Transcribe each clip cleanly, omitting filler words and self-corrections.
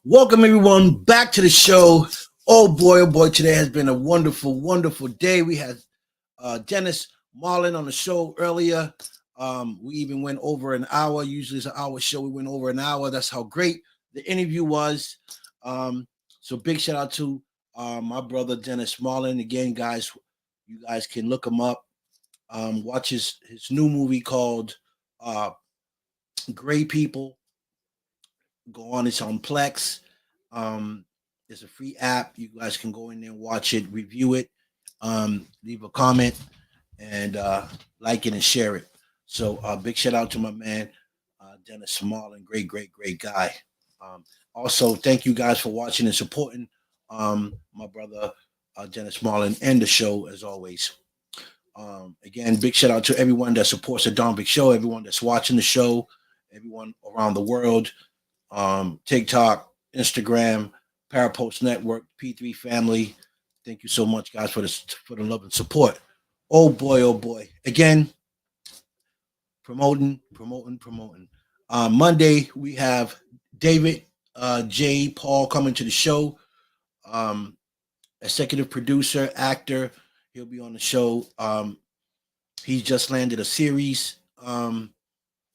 Welcome everyone back to the show. Oh boy, today has been a wonderful, wonderful day. We had Dennis Marlin on the show earlier. We even went over an hour. Usually it's an hour show. We went over an hour. That's how great the interview was. So big shout out to my brother Dennis Marlin. Again, guys, you guys can look him up. Watch his new movie called Gray People. Go on, it's on Plex. It's a free app. You guys can go in there and watch it, review it, leave a comment, and like it and share it. So big shout out to my man Dennis Marlin, great guy. Also, thank you guys for watching and supporting my brother Dennis Marlin and the show as always. Again, big shout out to everyone that supports the Don Big Show, everyone that's watching the show, everyone around the world. TikTok, Instagram, Parapost Network, P3 family. Thank you so much, guys, for the love and support. Oh boy. Again, promoting. Monday we have David J. Paul coming to the show. Executive producer, actor. He'll be on the show. He just landed a series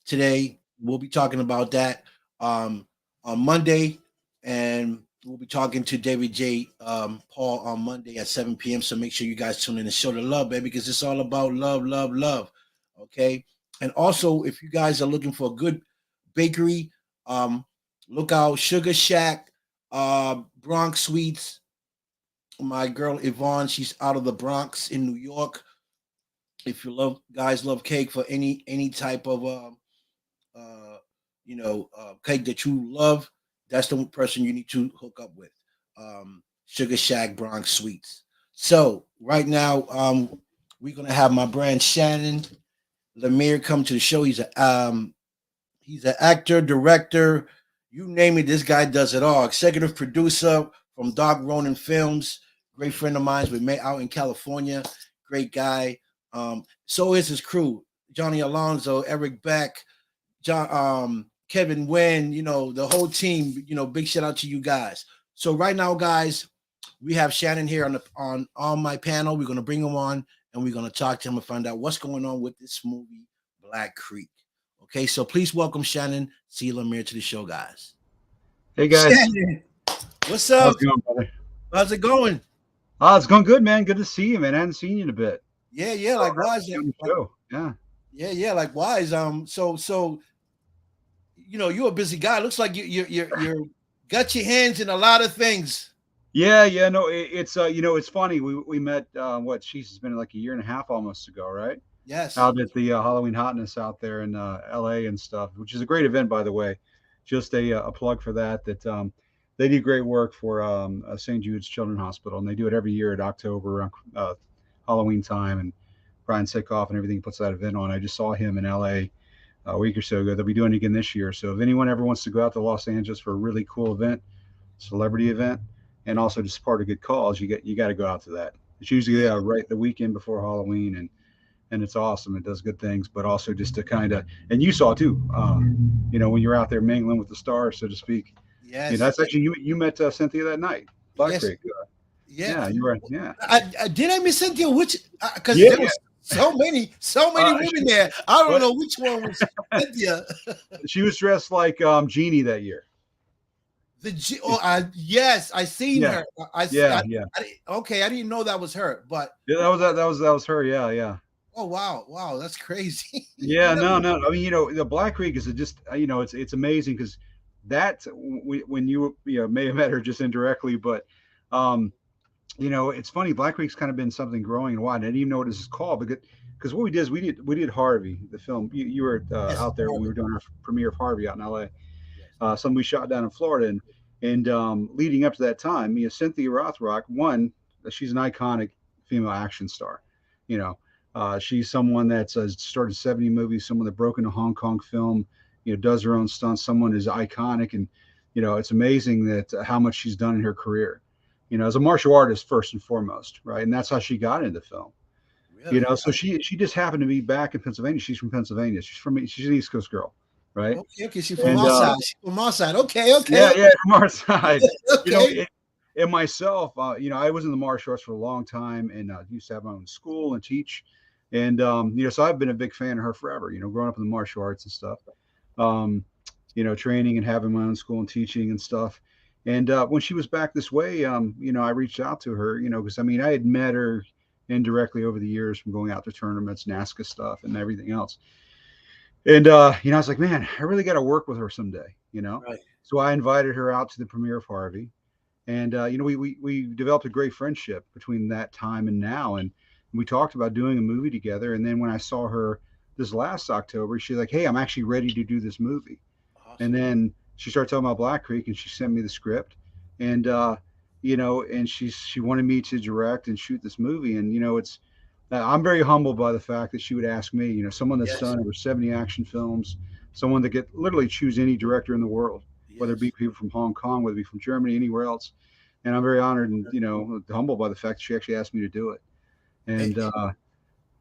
today. We'll be talking about that on Monday, and we'll be talking to David J. Paul on Monday at 7 p.m. So make sure you guys tune in and show the love, baby, because it's all about love. Okay. And also, if you guys are looking for a good bakery, look out Sugar Shack, Bronx Sweets. My girl Yvonne, she's out of the Bronx in New York. If you love cake for any type of cake that you love, that's the person you need to hook up with. Sugar Shack Bronx Sweets. So right now, we're gonna have my brand Shannon Lemire come to the show. He's an actor, director, you name it. This guy does it all. Executive producer from Dark Ronin Films. Great friend of mine. We met out in California. Great guy. So is his crew: Johnny Alonso, Eric Beck, John. Kevin Wynn, the whole team, big shout out to you guys. So right now, guys, we have Shannon here on my panel. We're going to bring him on and we're going to talk to him and find out what's going on with this movie, Black Creek. Okay, so please welcome Shannon C. Lemire to the show, guys. Hey, guys. Shannon, what's up? How's it going, brother? How's it going? It's going good, man. Good to see you, man. I haven't seen you in a bit. Yeah, likewise. Yeah, likewise. So you're a busy guy. Looks like you're got your hands in a lot of things. Yeah. No, it's funny. We met. It's been like a year and a half almost ago, right? Yes. Out at the Halloween Hotness out there in LA and stuff, which is a great event, by the way. Just a plug for that. They do great work for St. Jude's Children's Hospital, and they do it every year at October Halloween time. And Brian Sickoff and everything puts that event on. I just saw him in LA a week or so ago. They'll be doing it again this year. So if anyone ever wants to go out to Los Angeles for a really cool event, celebrity event, and also just part of good cause, you got to go out to that. It's usually right the weekend before Halloween, and it's awesome. It does good things, but also just to kind of, and you saw too, when you're out there mingling with the stars, so to speak. Yes. That's actually you met Cynthia that night. Black Creek. Yeah, you were. Yeah. Did I miss Cynthia? Which? Because there was so many women there. I don't know which one was Cynthia. She was dressed like Jeannie that year. Yes, I seen her. Yeah. Okay, I didn't know that was her, but that was her. Yeah. Oh wow, that's crazy. Yeah, no. I mean, the Black Creek is just it's amazing because that when you know may have met her just indirectly, but um, you know, it's funny. Black Week's kind of been something growing and wide. I didn't even know what this is called because what we did is we did Harvey, the film. You were Yes, out there when we Harvey. were doing our premiere of Harvey out in L.A. Yes. Some we shot down in Florida, and leading up to that time, Cynthia Rothrock, one, she's an iconic female action star. You know, she's someone that's started 70 movies, someone that broke into Hong Kong film. Does her own stunts. Someone who's iconic, and it's amazing that how much she's done in her career. As a martial artist first and foremost, right? And that's how she got into film. Really? So she just happened to be back in Pennsylvania. She's from Pennsylvania. She's an East Coast girl, right? Okay, okay. She's from And our side. She's from our side. Okay, okay, yeah, okay. yeah, from our side. You know, Okay. it, and myself, I was in the martial arts for a long time, and used to have my own school and teach. And so I've been a big fan of her forever. Growing up in the martial arts and stuff. Um, training and having my own school and teaching and stuff. And when she was back this way, I reached out to her, because I mean, I had met her indirectly over the years from going out to tournaments, NASCA stuff, and everything else. And I was like, man, I really got to work with her someday. Right. So I invited her out to the premiere of Harvey, and we developed a great friendship between that time and now, and we talked about doing a movie together. And then when I saw her this last October, she's like, hey, I'm actually ready to do this movie. And Awesome. then she started talking about Black Creek, and she sent me the script, and and she wanted me to direct and shoot this movie. And it's I'm very humbled by the fact that she would ask me, someone that's Yes. done over 70 action films, someone that could literally choose any director in the world, whether it be Yes. people from Hong Kong, whether it be from Germany, anywhere else. And I'm very honored and humbled by the fact that she actually asked me to do it. Hey, And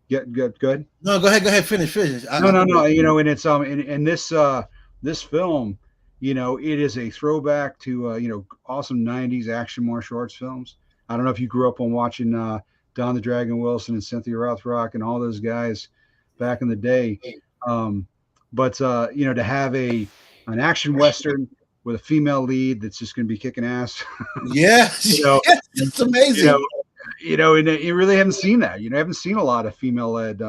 get good. no, go ahead. Go ahead. Finish. Finish. No, I'm no, good. no. And it's in this film, it is a throwback to awesome '90s action martial arts films. I don't know if you grew up on watching Don the Dragon Wilson and Cynthia Rothrock and all those guys Yeah. back in the day, um, but to have an action western with a female lead that's just going to be kicking ass, Yeah. you know, Yes. and, It's you know, amazing. and you really haven't seen that. Haven't seen a lot of female-led,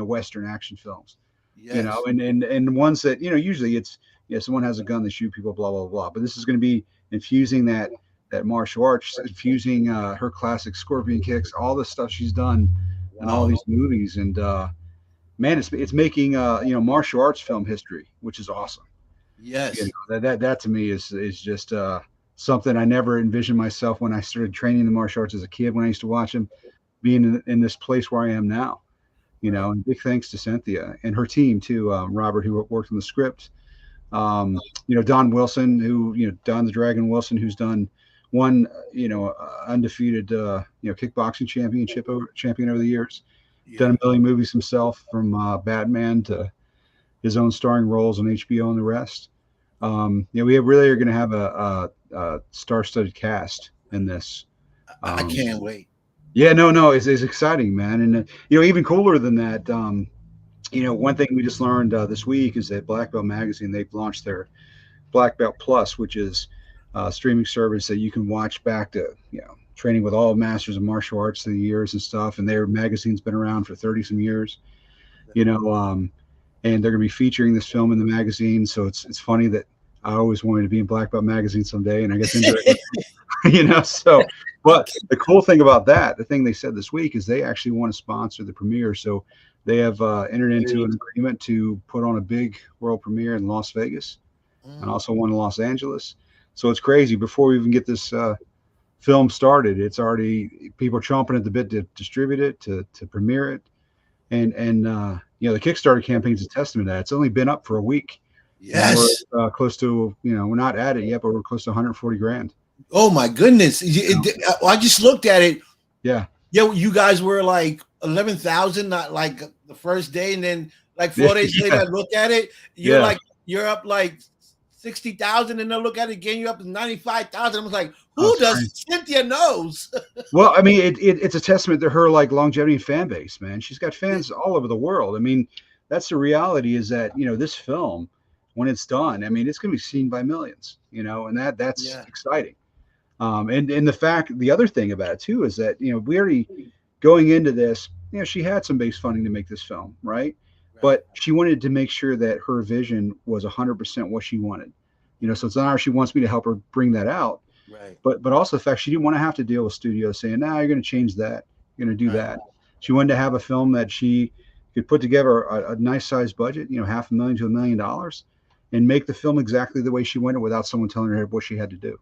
Western action films. Yes. And ones that usually it's someone has a gun, they shoot people, blah blah blah. But this is going to be infusing that martial arts, infusing her classic scorpion kicks, all the stuff she's done in all Wow. these movies, and man, it's making martial arts film history, which is awesome. Yes. That to me is just something I never envisioned myself when I started training the martial arts as a kid. When I used to watch them, being in this place where I am now. Right. And big thanks to Cynthia and her team too, Robert, who worked on the script. Don Wilson, who Don the Dragon Wilson, who's done one undefeated kickboxing champion over the years. Done Yeah. a million movies himself, from Batman to his own starring roles on HBO and the rest. We really are going to have a star-studded cast in this. I Um, can't wait. yeah, no, it's exciting, man, and even cooler than that. One thing we just learned this week is that Black Belt Magazine, they've launched their Black Belt Plus, which is a streaming service that you can watch back to training with all masters of martial arts through the years and stuff. And their magazine's been around for 30 some years. you know, um, and they're going to be featuring this film in the magazine. So it's funny that I always wanted to be in Black Belt magazine someday, and I guess indirectly, So, but Okay. the cool thing about that, the thing they said this week, is they actually want to sponsor the premiere. So they have entered into an agreement to put on a big world premiere in Las Vegas and Mm, also one in Los Angeles. So it's crazy. Before we even get this film started, it's already people are chomping at the bit to distribute it, to premiere it, and the Kickstarter campaign is a testament to that. It's only been up for a week, and we're yes. close to we're not at it yet, but we're close to 140 grand. Oh my goodness. You know? I just looked at it. Yeah, Yeah, you guys were like 11,000, not like the first day, and then like 4 days later, yeah, I look at it. yeah. You're up like 60,000, and then look at it again. You're up to 95,000. I was like, Oh, who it's does crazy. Cynthia knows? Well, I mean, it's a testament to her like longevity and fan base, man. She's got fans all over the world. I mean, that's the reality. Is that this film, when it's done, I mean, it's going to be seen by millions. And that's Yeah, exciting. And the other thing about it too is that we already going into this, she had some base funding to make this film, right? right. But she wanted to make sure that her vision was 100% what she wanted. So it's an honor. She wants me to help her bring that out, Right. but also the fact she didn't want to have to deal with studios saying, "Nah, you're going to change that, you're going to do Right. that." She wanted to have a film that she could put together a nice sized budget, half a million to $1 million, and make the film exactly the way she wanted without someone telling her what she had to do.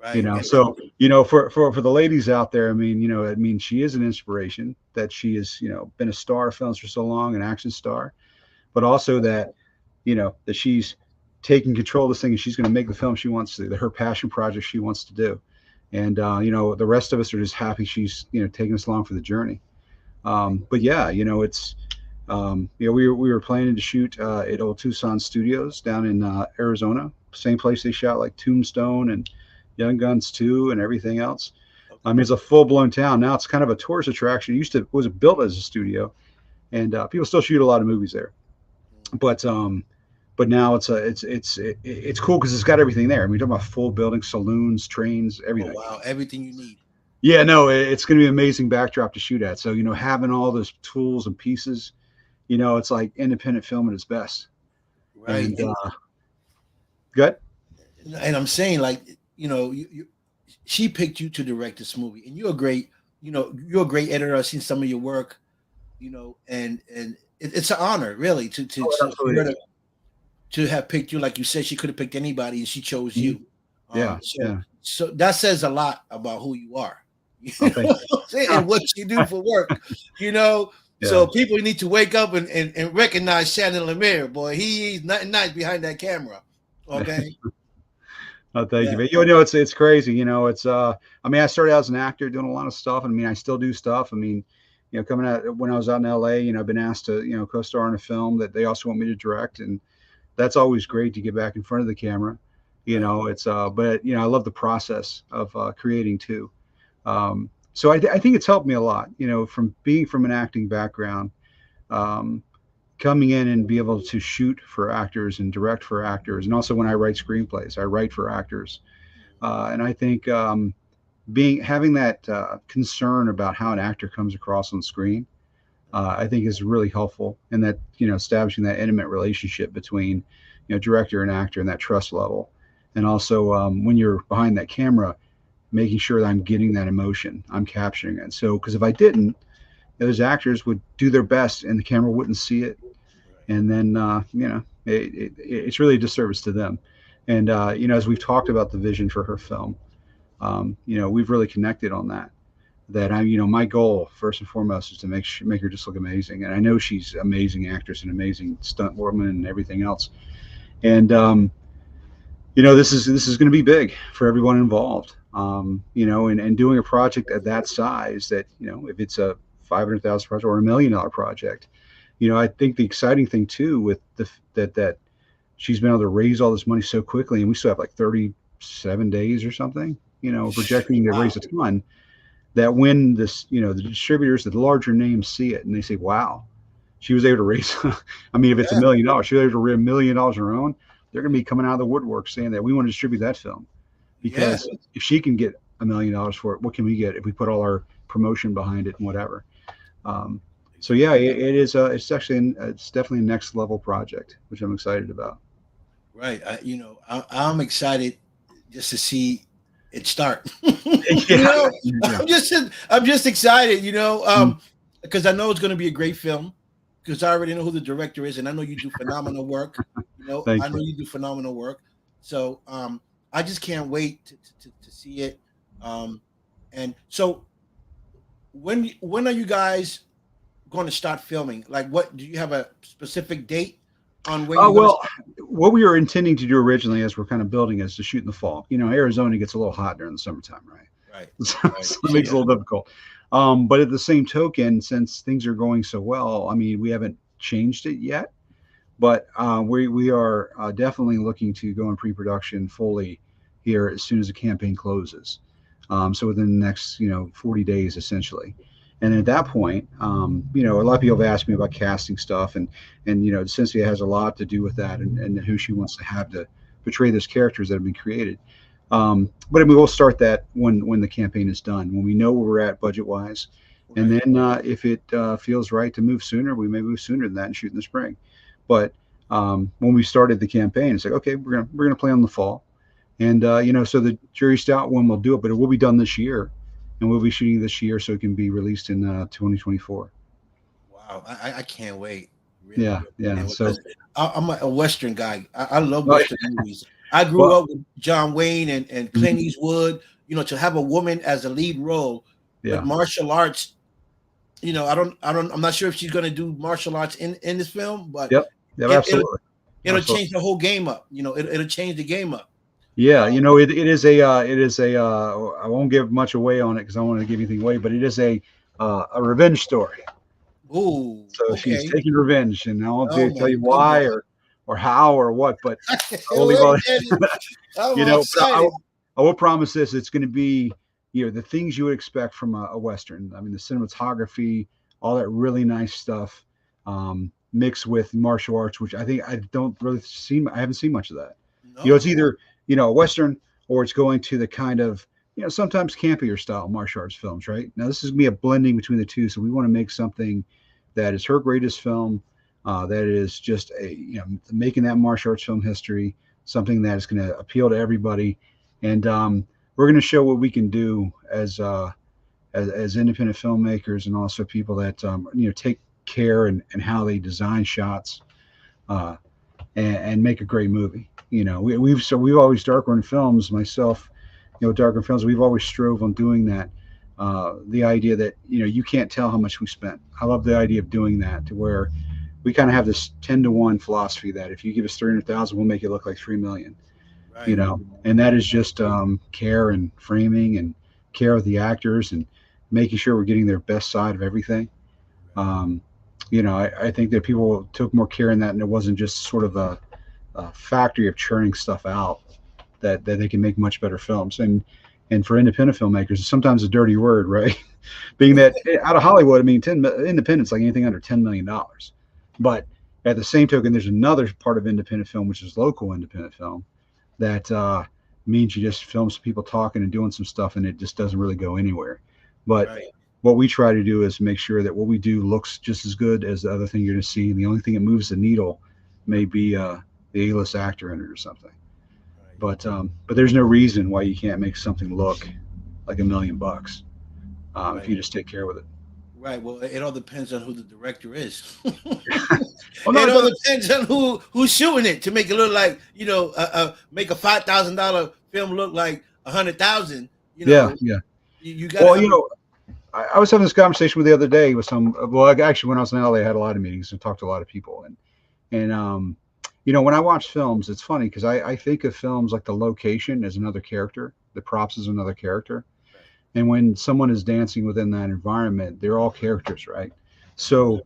Right. So for the ladies out there, I mean, she is an inspiration that she has been a star of films for so long, an action star, but also that she's taking control of this thing and she's going to make the film she wants to, her passion project she wants to do. And the rest of us are just happy she's taking us along for the journey. Right. But yeah, it's we were planning to shoot at Old Tucson Studios down in Arizona, same place they shot like Tombstone and Young Guns 2 and everything else. I Okay. mean, it's a full blown town now. It's kind of a tourist attraction. It used to it was built as a studio, and people still shoot a lot of movies there. Mm. But now it's cool because it's got everything there. I mean, you're talking about full building, saloons, trains, Oh everything. wow, everything you need. Yeah, no, it's going to be an amazing backdrop to shoot at. So having all those tools and pieces, it's like independent film at its best. Right. And good. And I'm saying like she picked you to direct this movie, and you're a great editor. I've seen some of your work, and it's an honor really Oh, it for absolutely her is. to have picked you. Like you said, she could have picked anybody, and she chose Mhm. you. Yeah, So yeah. that says a lot about who you are, Oh, thank you. and what you do for work. You know, Yeah. so people need to wake up and recognize Shannon Lemire. Boy, he's nothing nice behind that camera. Okay. Oh, thank you. Yeah. But it's crazy. It's I mean, I started out as an actor doing a lot of stuff. I mean, I still do stuff. I mean, coming out when I was out in LA, I've been asked to, co-star in a film that they also want me to direct, and that's always great to get back in front of the camera. Right. It's but I love the process of creating too. So I think it's helped me a lot, from being from an acting background, um, coming in and be able to shoot for actors and direct for actors. And also when I write screenplays, I write for actors. And I think having that concern about how an actor comes across on screen, I think is really helpful in that, establishing that intimate relationship between, director and actor and that trust level. And also when you're behind that camera, making sure that I'm getting that emotion, I'm capturing it. So, because if I didn't, those actors would do their best and the camera wouldn't see it, Right. and then it's really a disservice to them. And as we've talked about the vision for her film, we've really connected on that. That my goal first and foremost is to make her just look amazing. And I know she's an amazing actress and amazing stunt woman and everything else. And this is going to be big for everyone involved. And doing a project at that size, that if it's a 500,000 project or $1 million project, I think the exciting thing too with that she's been able to raise all this money so quickly, and we still have like 37 days or something. Projecting to raise Wow. a ton. That when the distributors, the larger names see it and they say, "Wow, she was able to raise." I mean, if it's Yeah. $1 million, she was able to raise $1 million on her own. They're going to be coming out of the woodwork saying that we want to distribute that film, Yeah. because if she can get $1 million for it, what can we get if we put all our promotion behind it and whatever? Um, so yeah, Exactly. it is. It's definitely a next level project, which I'm excited about. Right. I'm excited just to see it start. Yeah, yeah. I'm just excited. Mm, Because I know it's going to be a great film. Because I already know who the director is, and I know you do phenomenal work. thank I know you. you do phenomenal work. So I just can't wait to see it. Um, and so when are you guys going to start filming? Like, what do you have a specific date on when you're going to Well, start? what we were intending to do originally, as we're kind of building, is to shoot in the fall. Arizona gets a little hot during the summertime, right? Right. So, Right. so it makes it a Yeah. little difficult. But at the same token, since things are going so well, I mean, we haven't changed it yet, but we are definitely looking to go in pre-production fully here as soon as the campaign closes. So within the next 40 days essentially. And at that point, a lot of people have asked me about casting stuff, and Cynthia has a lot to do with that, and who she wants to have to portray those characters that have been created. But I mean, we'll start that when the campaign is done, when we know where we're at budget wise, and Right. then if it feels right to move sooner, we may move sooner than that and shoot in the spring. But when we started the campaign. It's like, okay, we're gonna play on the fall, and so the jury's out when we'll do it, but it will be done this year, and we'll be shooting this year so it can be released in 2024. Wow, I can't wait. Really, Yeah, really yeah. can't wait So, because I'm a Western guy. I love oh, Western movies. I grew well, up with John Wayne and Clint mhm, Eastwood. To have a woman as a lead role with yeah, martial arts. I'm not sure if she's going to do martial arts in this film, but yep, yep, it, it'll absolutely, it'll absolutely. change the whole game up. It'll change the game up. Yeah, Um, it is a I won't give much away on it because I don't want to give anything away, but it is a revenge story. ooh, So she's okay. taking revenge, and I won't Oh tell my you why goodness. or how or what, but I will leave Look all at it. I'm you all know. But excited. I will promise this: it's going to be the things you would expect from a western. I mean, the cinematography, all that really nice stuff, mixed with martial arts, which I think I don't really see. I haven't seen much of that. It's No, either a western or it's going to the kind of sometimes campier style martial arts films. Right now, this is going to be a blending between the two. So we want to make something that is her greatest film. That is just making that martial arts film history, something that is going to appeal to everybody, and we're going to show what we can do as independent filmmakers and also people that take care and how they design shots, uh, and make a great movie. We've always darker films myself, darker films. We've always strove on doing that. The idea that you can't tell how much we spent. I love the idea of doing that to where we kind of have this 10-to-1 philosophy that if you give us 300,000, we'll make it look like 3 million. right, And that is just care and framing and care of the actors and making sure we're getting their best side of everything. right, Um, I think that people took more care in that, and it wasn't just sort of a factory of churning stuff out that they can make much better films. And for independent filmmakers, it's sometimes a dirty word, right? Being that out of Hollywood, I mean, independence like anything under $10 million. right, But at the same token, there's another part of independent film, which is local independent film, that means you just film some people talking and doing some stuff, and it just doesn't really go anywhere. But right, what we try to do is make sure that what we do looks just as good as the other thing you're going to see, and the only thing that moves the needle may be the A-list actor in it or something. right, But there's no reason why you can't make something look like $1 million if right, you just take care with it. right. Well, it all depends on who the director is. Well, no, It it all doesn't. depends on who's shooting it to make it look like make a $5,000 film look like 100,000. Yeah, yeah. You got to Well, have a I was having this conversation with the other day with some. Well, actually, when I was in LA, I had a lot of meetings and talked to a lot of people, and when I watch films, it's funny because I think of films like the location as another character, the props is another character, right, and when someone is dancing within that environment, they're all characters, right? right, So,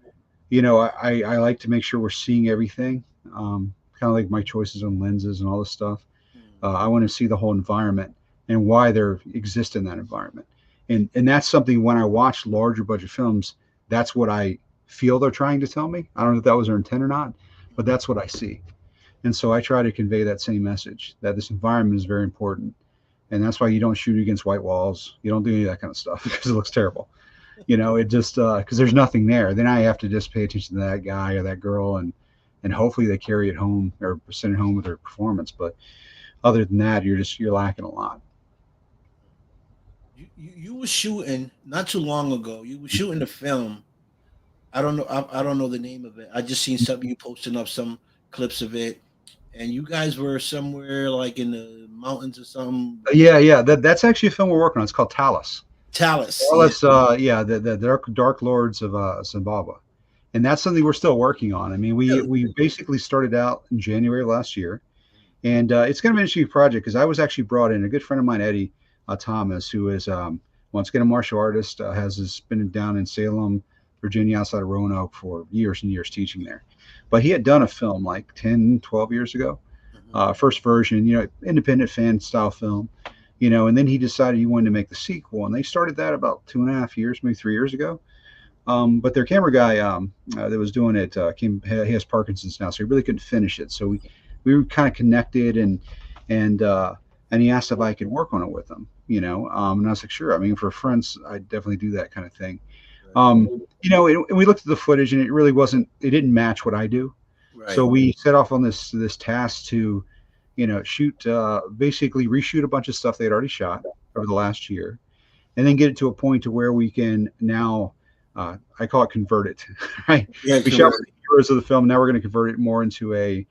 I like to make sure we're seeing everything, kind of like my choices on lenses and all this stuff. mm, I want to see the whole environment and why they exist in that environment. And that's something when I watch larger budget films, that's what I feel they're trying to tell me. I don't know if that was their intent or not, but mm, that's what I see. And so I try to convey that same message that this environment is very important. And that's why you don't shoot against white walls. You don't do any of that kind of stuff because it looks terrible. It just because there's nothing there. Then I have to just pay attention to that guy or that girl, and hopefully they carry it home or send it home with their performance. But other than that, you're lacking a lot. you were shooting not too long ago. You were shooting the film. I don't know. I don't know the name of it. I just seen something you posting up some clips of it, and you guys were somewhere like in the mountains or something. Yeah, yeah. That's actually a film we're working on. It's called Talus. Talus, yeah. Talus, yeah, the Dark Lords of Zimbabwe, and that's something we're still working on. I mean, we Really? we basically started out in January of last year, and it's kind of an interesting project because I was actually brought in a good friend of mine, Eddie Thomas, who is once again a martial artist, has been down in Salem, Virginia, outside of Roanoke for years and years teaching there. But he had done a film like 10, 12 years ago, Hmm. first version, independent fan style film, and then he decided he wanted to make the sequel, and they started that about 2.5 years, maybe 3 years ago. But their camera guy that was doing it he has Parkinson's now, so he really couldn't finish it. So we were kind of connected, and and he asked if I could work on it with him, and I was like, sure. I mean, for friends, I definitely do that kind of thing. Right, And we looked at the footage, and it really wasn't. It didn't match what I do. So Right. we set off on this task to, shoot, basically reshoot a bunch of stuff they had already shot over the last year, and then get it to a point to where we can now, I call it convert it. Right? Yeah, We shot correct. the heroes of the film. Now we're going to convert it more into a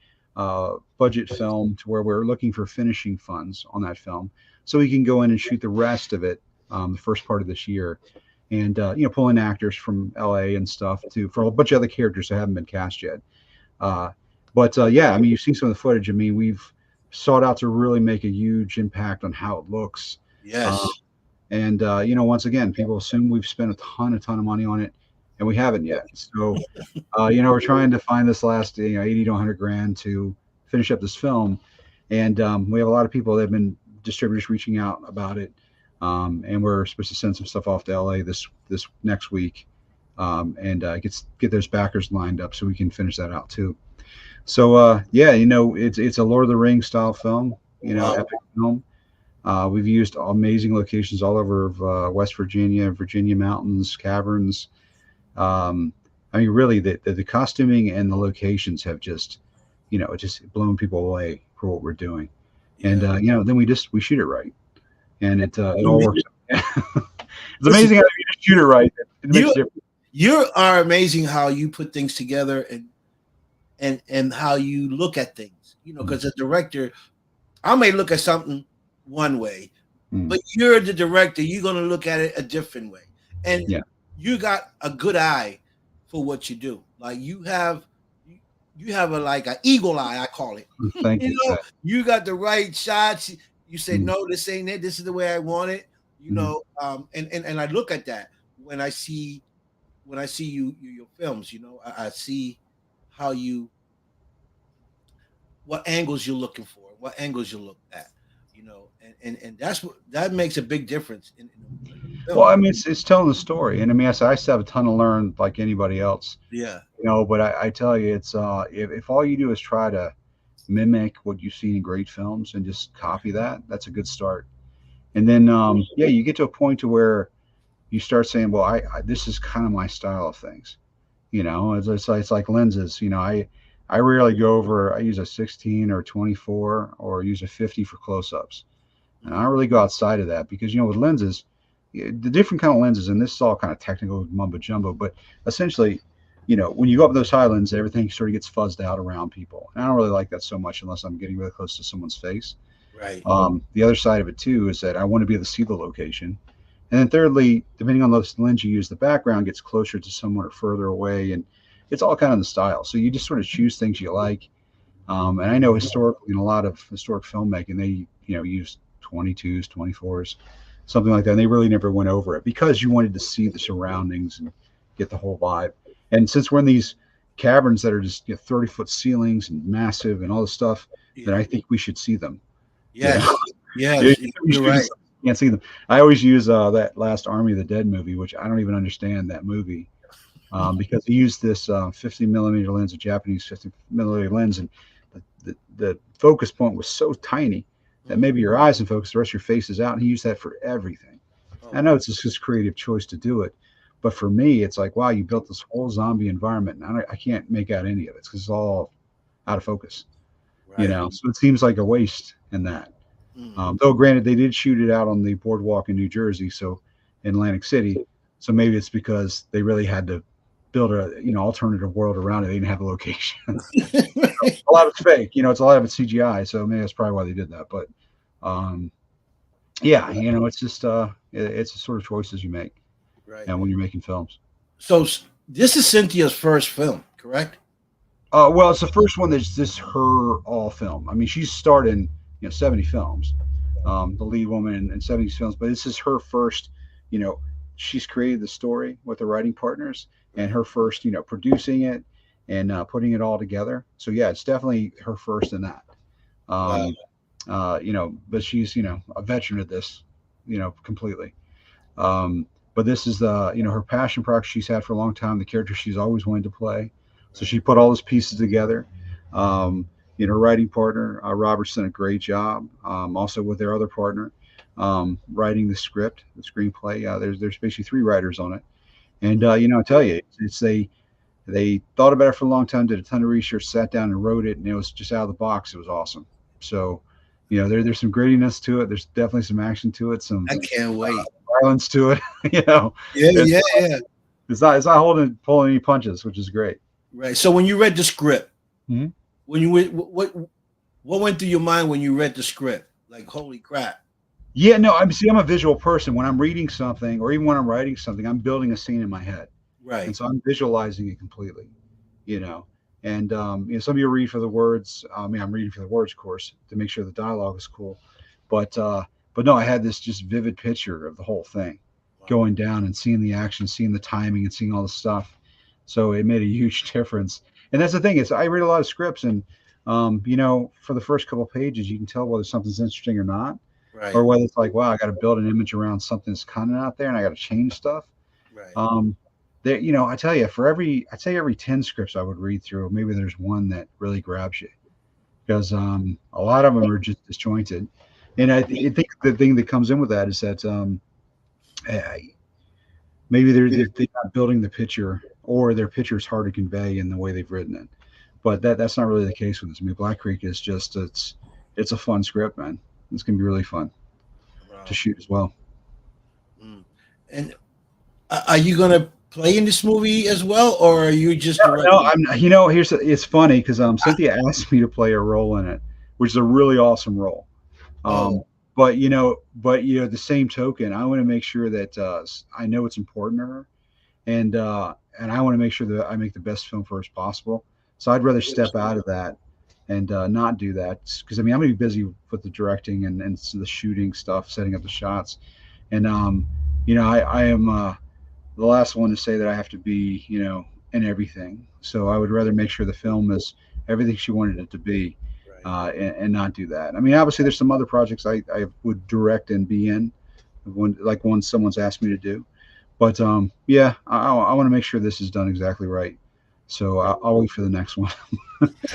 budget film to where we're looking for finishing funds on that film, so we can go in and shoot the rest of it, the first part of this year, and pull in actors from LA and stuff to for a bunch of other characters that haven't been cast yet. Uh, but yeah, I mean, you've seen some of the footage. I mean, we've sought out to really make a huge impact on how it looks. Uh, Yes. and once again, people assume we've spent a ton of money on it, and we haven't yet. So, we're trying to find this last 80 to 100 grand to finish up this film, and we have a lot of people that have been distributors reaching out about it, and we're supposed to send some stuff off to LA this next week, and get those backers lined up so we can finish that out too. So yeah, it's a Lord of the Rings style film, Wow. epic film. We've used amazing locations all over West Virginia, Virginia mountains, caverns. Um, I mean, really, the costuming and the locations have just blown people away for what we're doing. And Yeah. then we shoot it right, and it You all ma- works out. It's Listen, amazing how you just shoot it right. It makes you a difference. you are amazing how you put things together and how you look at things. Mm, Because a director, I may look at something one way, mm, but you're the director. You're gonna look at it a different way, and yeah, you got a good eye for what you do. Like you, you have a like an eagle eye, I call it. thank you. You got the right shots. You say Mm, no, this ain't it. This is the way I want it. mm. And I look at that when I see your films. I see how you what angles you're looking for, what angles you look at. And that's what that makes a big difference in a Well, film. I mean, it's telling the story, and I mean, I still have a ton to learn, like anybody else, Yeah, But I tell you, it's if all you do is try to mimic what you see in great films and just copy that, that's a good start. And then yeah, you get to a point to where you start saying, well, this is kind of my style of things. It's like lenses. I rarely go over. I use a 16 or 24 or use a 50 for close-ups, and I mm, don't really go outside of that because with lenses, the different kind of lenses, and this is all kind of technical mumbo jumbo, but essentially, when you go up those high lenses, everything sort of gets fuzzed out around people, and I don't really like that so much unless I'm getting really close to someone's face. right. The other side of it too is that I want to be able to see the location, and then thirdly, depending on the lens you use, the background gets closer to someone or further away, and it's all kind of the style. So you just sort of choose things you like. And I know historically in a lot of historic filmmaking, they use 22s, 24s, something like that. And they really never went over it because you wanted to see the surroundings and get the whole vibe. And since we're in these caverns that are just 30-foot ceilings and massive and all this stuff, then Yeah. I think we should see them. You know, Yes. you Yes. you You're shoot right. it, you can't see them. I always use that last Army of the Dead movie, which I don't even understand that movie because he used this 50 millimeter lens, a Japanese 50 millimeter lens, and the focus point was so tiny that Mhm. maybe your eyes in focus, the rest of your face is out, and he used that for everything. Oh I know wow. it's just his creative choice to do it, but for me, it's like, wow, you built this whole zombie environment, and I can't make out any of it because it's all out of focus, Right. So it seems like a waste in that. Mm. Though, granted, they did shoot it out on the boardwalk in New Jersey, so in Atlantic City. So maybe it's because they really had to build a alternative world around it. They didn't have a location. A lot of it's fake. It's a lot of it's CGI. So maybe that's probably why they did that. But um, yeah, it's just it's the sort of choices you make, Right. and when you're making films. So this is Cynthia's first film, correct? Well, it's the first one that's this her all film. I mean, she's starred in 70 films, the lead woman in 70 films, but this is her first. You know, she's created the story with the writing partners, and Right. her first producing it and putting it all together. So yeah, it's definitely her first in that. Wow. Um, but she's a veteran at this, completely. Um, but this is the her passion project she's had for a long time. The character she's always wanted to play. So Right. she put all those pieces together. Um, her writing partner Robert's done a great job. Also with their other partner, writing the script, the screenplay. There's basically three writers on it, and I tell you, it's a They thought about it for a long time, did a ton of research, sat down and wrote it, and it was just out of the box. It was awesome. So, there's some grittiness to it. There's definitely some action to it, some I can't wait. violence to it. you know, Yeah, it's yeah, yeah. it's not pulling any punches, which is great. Right. So when you read the script, Mhm. when you what went through your mind when you read the script? Like, holy crap! Yeah, no, I'm a visual person. When I'm reading something, or even when I'm writing something, I'm building a scene in my head, and Right, so I'm visualizing it completely. You know, and some of you read for the words. I mean, I'm reading for the words, of course, to make sure the dialogue is cool. But but no, I had this just vivid picture of the whole thing wow, going down and seeing the action, seeing the timing, and seeing all the stuff. So it made a huge difference. And that's the thing is, I read a lot of scripts, and for the first couple of pages, you can tell whether something's interesting or not, or right, whether it's like, wow, I got to build an image around something that's kind of out there, and I got to change stuff. right. Um, I tell you, I'd say every 10 scripts I would read through, maybe there's one that really grabs you because a lot of them are just disjointed. And I think the thing that comes in with that is that eh, maybe they're not building the picture, or their picture is hard to convey in the way they've written it. But that's not really the case with this. I mean, Black Creek is just it's a fun script, man. It's gonna be really fun to Wow. shoot as well. Mm. And are you gonna play in this movie as well, or are you just No, directing? it's funny because Cynthia asked me to play a role in it, which is a really awesome role. Um, Oh, but the same token, I want to make sure that I know it's important to her, and I want to make sure that I make the best film for her as possible. So I'd rather step out of that and not do that because I mean I'm gonna be busy with the directing and the shooting stuff, setting up the shots, and I am the last one to say that I have to be in everything. So I would rather make sure the film is everything she wanted it to be, right. and not do that. I mean, obviously, there's some other projects I would direct and be in, like one someone's asked me to do. But yeah, I want to make sure this is done exactly right. So I'll wait for the next one.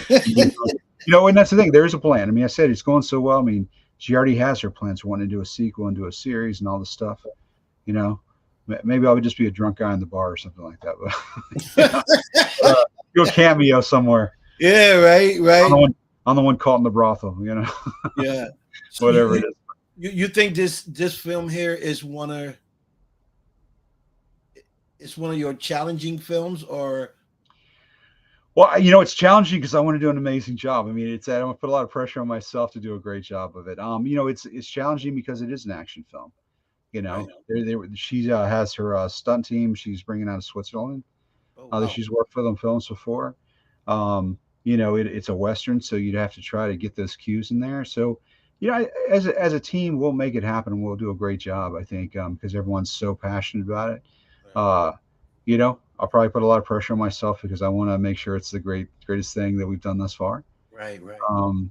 And that's the thing. There is a plan. I mean, I said it's going so well. I mean, she already has her plans for wanting to do a sequel and do a series and all this stuff. You know, maybe I would just be a drunk guy in the bar or something like that. But you know, do a cameo somewhere. Yeah, right, I'm the right. one. I'm the one caught in the brothel. Yeah. So Whatever it is. you think this film here is one of your challenging films, or Well, it's challenging because I want to do an amazing job. I mean, I'm gonna put a lot of pressure on myself to do a great job of it. It's challenging because it is an action film. right? She has her stunt team. She's bringing out of Switzerland. Oh That wow, she's worked for them films before. It's a western, so you'd have to try to get those cues in there. So, as a team, we'll make it happen, and we'll do a great job. I think because everyone's so passionate about it. right, Uh, I'll probably put a lot of pressure on myself because I want to make sure it's the greatest thing that we've done thus far. right, right, Um,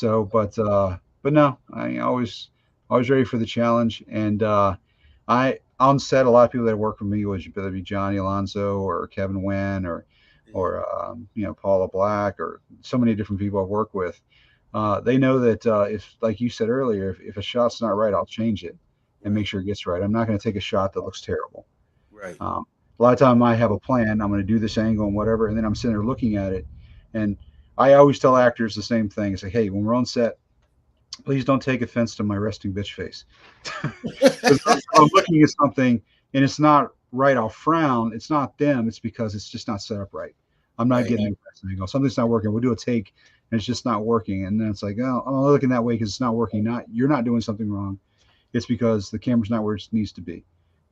but no, I always ready for the challenge. And I on set, a lot of people that work with me, whether it be Johnny Alonso or Kevin Wen yeah, or Paula Black or so many different people I work with. They know that if, like you said earlier, if a shot's not right, I'll change it and make right, sure it gets right. I'm not going to take a shot that looks terrible. right, A lot of time I have a plan. I'm going to do this angle and whatever, and then I'm sitting there looking at it, and I always tell actors the same thing. It's like, hey, when we're on set, please don't take offense to my resting bitch face. Because if I'm looking at something and it's not right, I'll frown. It's not them. It's because it's just not set up right. I'm not right, getting the best angle. Something's not working. We'll do a take and it's just not working. And then it's like, oh, I'm looking that way because it's not working. Not you're not doing something wrong. It's because the camera's not where it needs to be.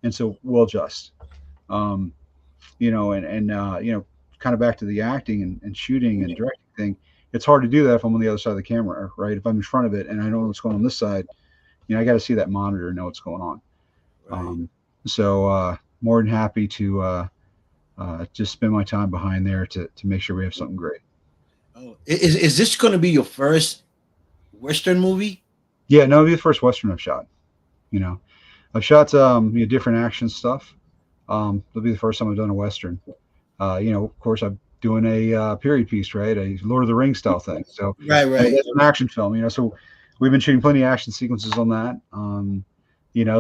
And so we'll adjust. Um, kind of back to the acting and shooting and directing thing. It's hard to do that if I'm on the other side of the camera, right? If I'm in front of it and I know what's going on this side, I got to see that monitor and know what's going on. right. Um, so more than happy to just spend my time behind there to make sure we have something great. Oh, is this going to be your first Western movie? Yeah, no, it'll be the first Western I've shot. You know, I've shot different action stuff. It'll be the first time I've done a Western. Of course, I'm doing a period piece, right? A Lord of the Rings style thing. So Right, right, that's an action film, So we've been shooting plenty of action sequences on that.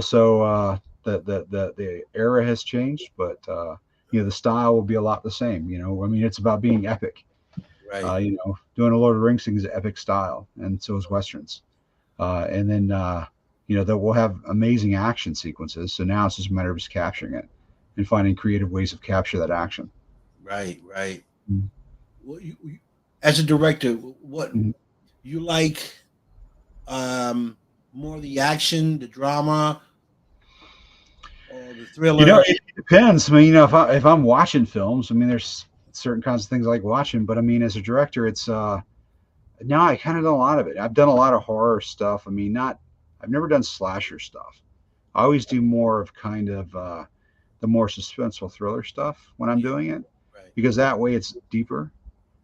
So the era has changed, but the style will be a lot the same. I mean, it's about being epic. Right, Doing a Lord of the Rings thing is epic style, and so is westerns. And then that we'll have amazing action sequences. So now it's just a matter of just capturing it and finding creative ways of capture that action. right, right. Mhm. Well, as a director, what Mhm. you like? More the action, the drama, or the thriller? It depends. I mean, if I'm watching films, I mean, there's certain kinds of things I like watching, but I mean, as a director, it's no, I kind of done a lot of it. I've done a lot of horror stuff. I mean, not I've never done slasher stuff. I always do more of kind of the more suspenseful thriller stuff when I'm Yeah, doing it, right. because that way it's deeper.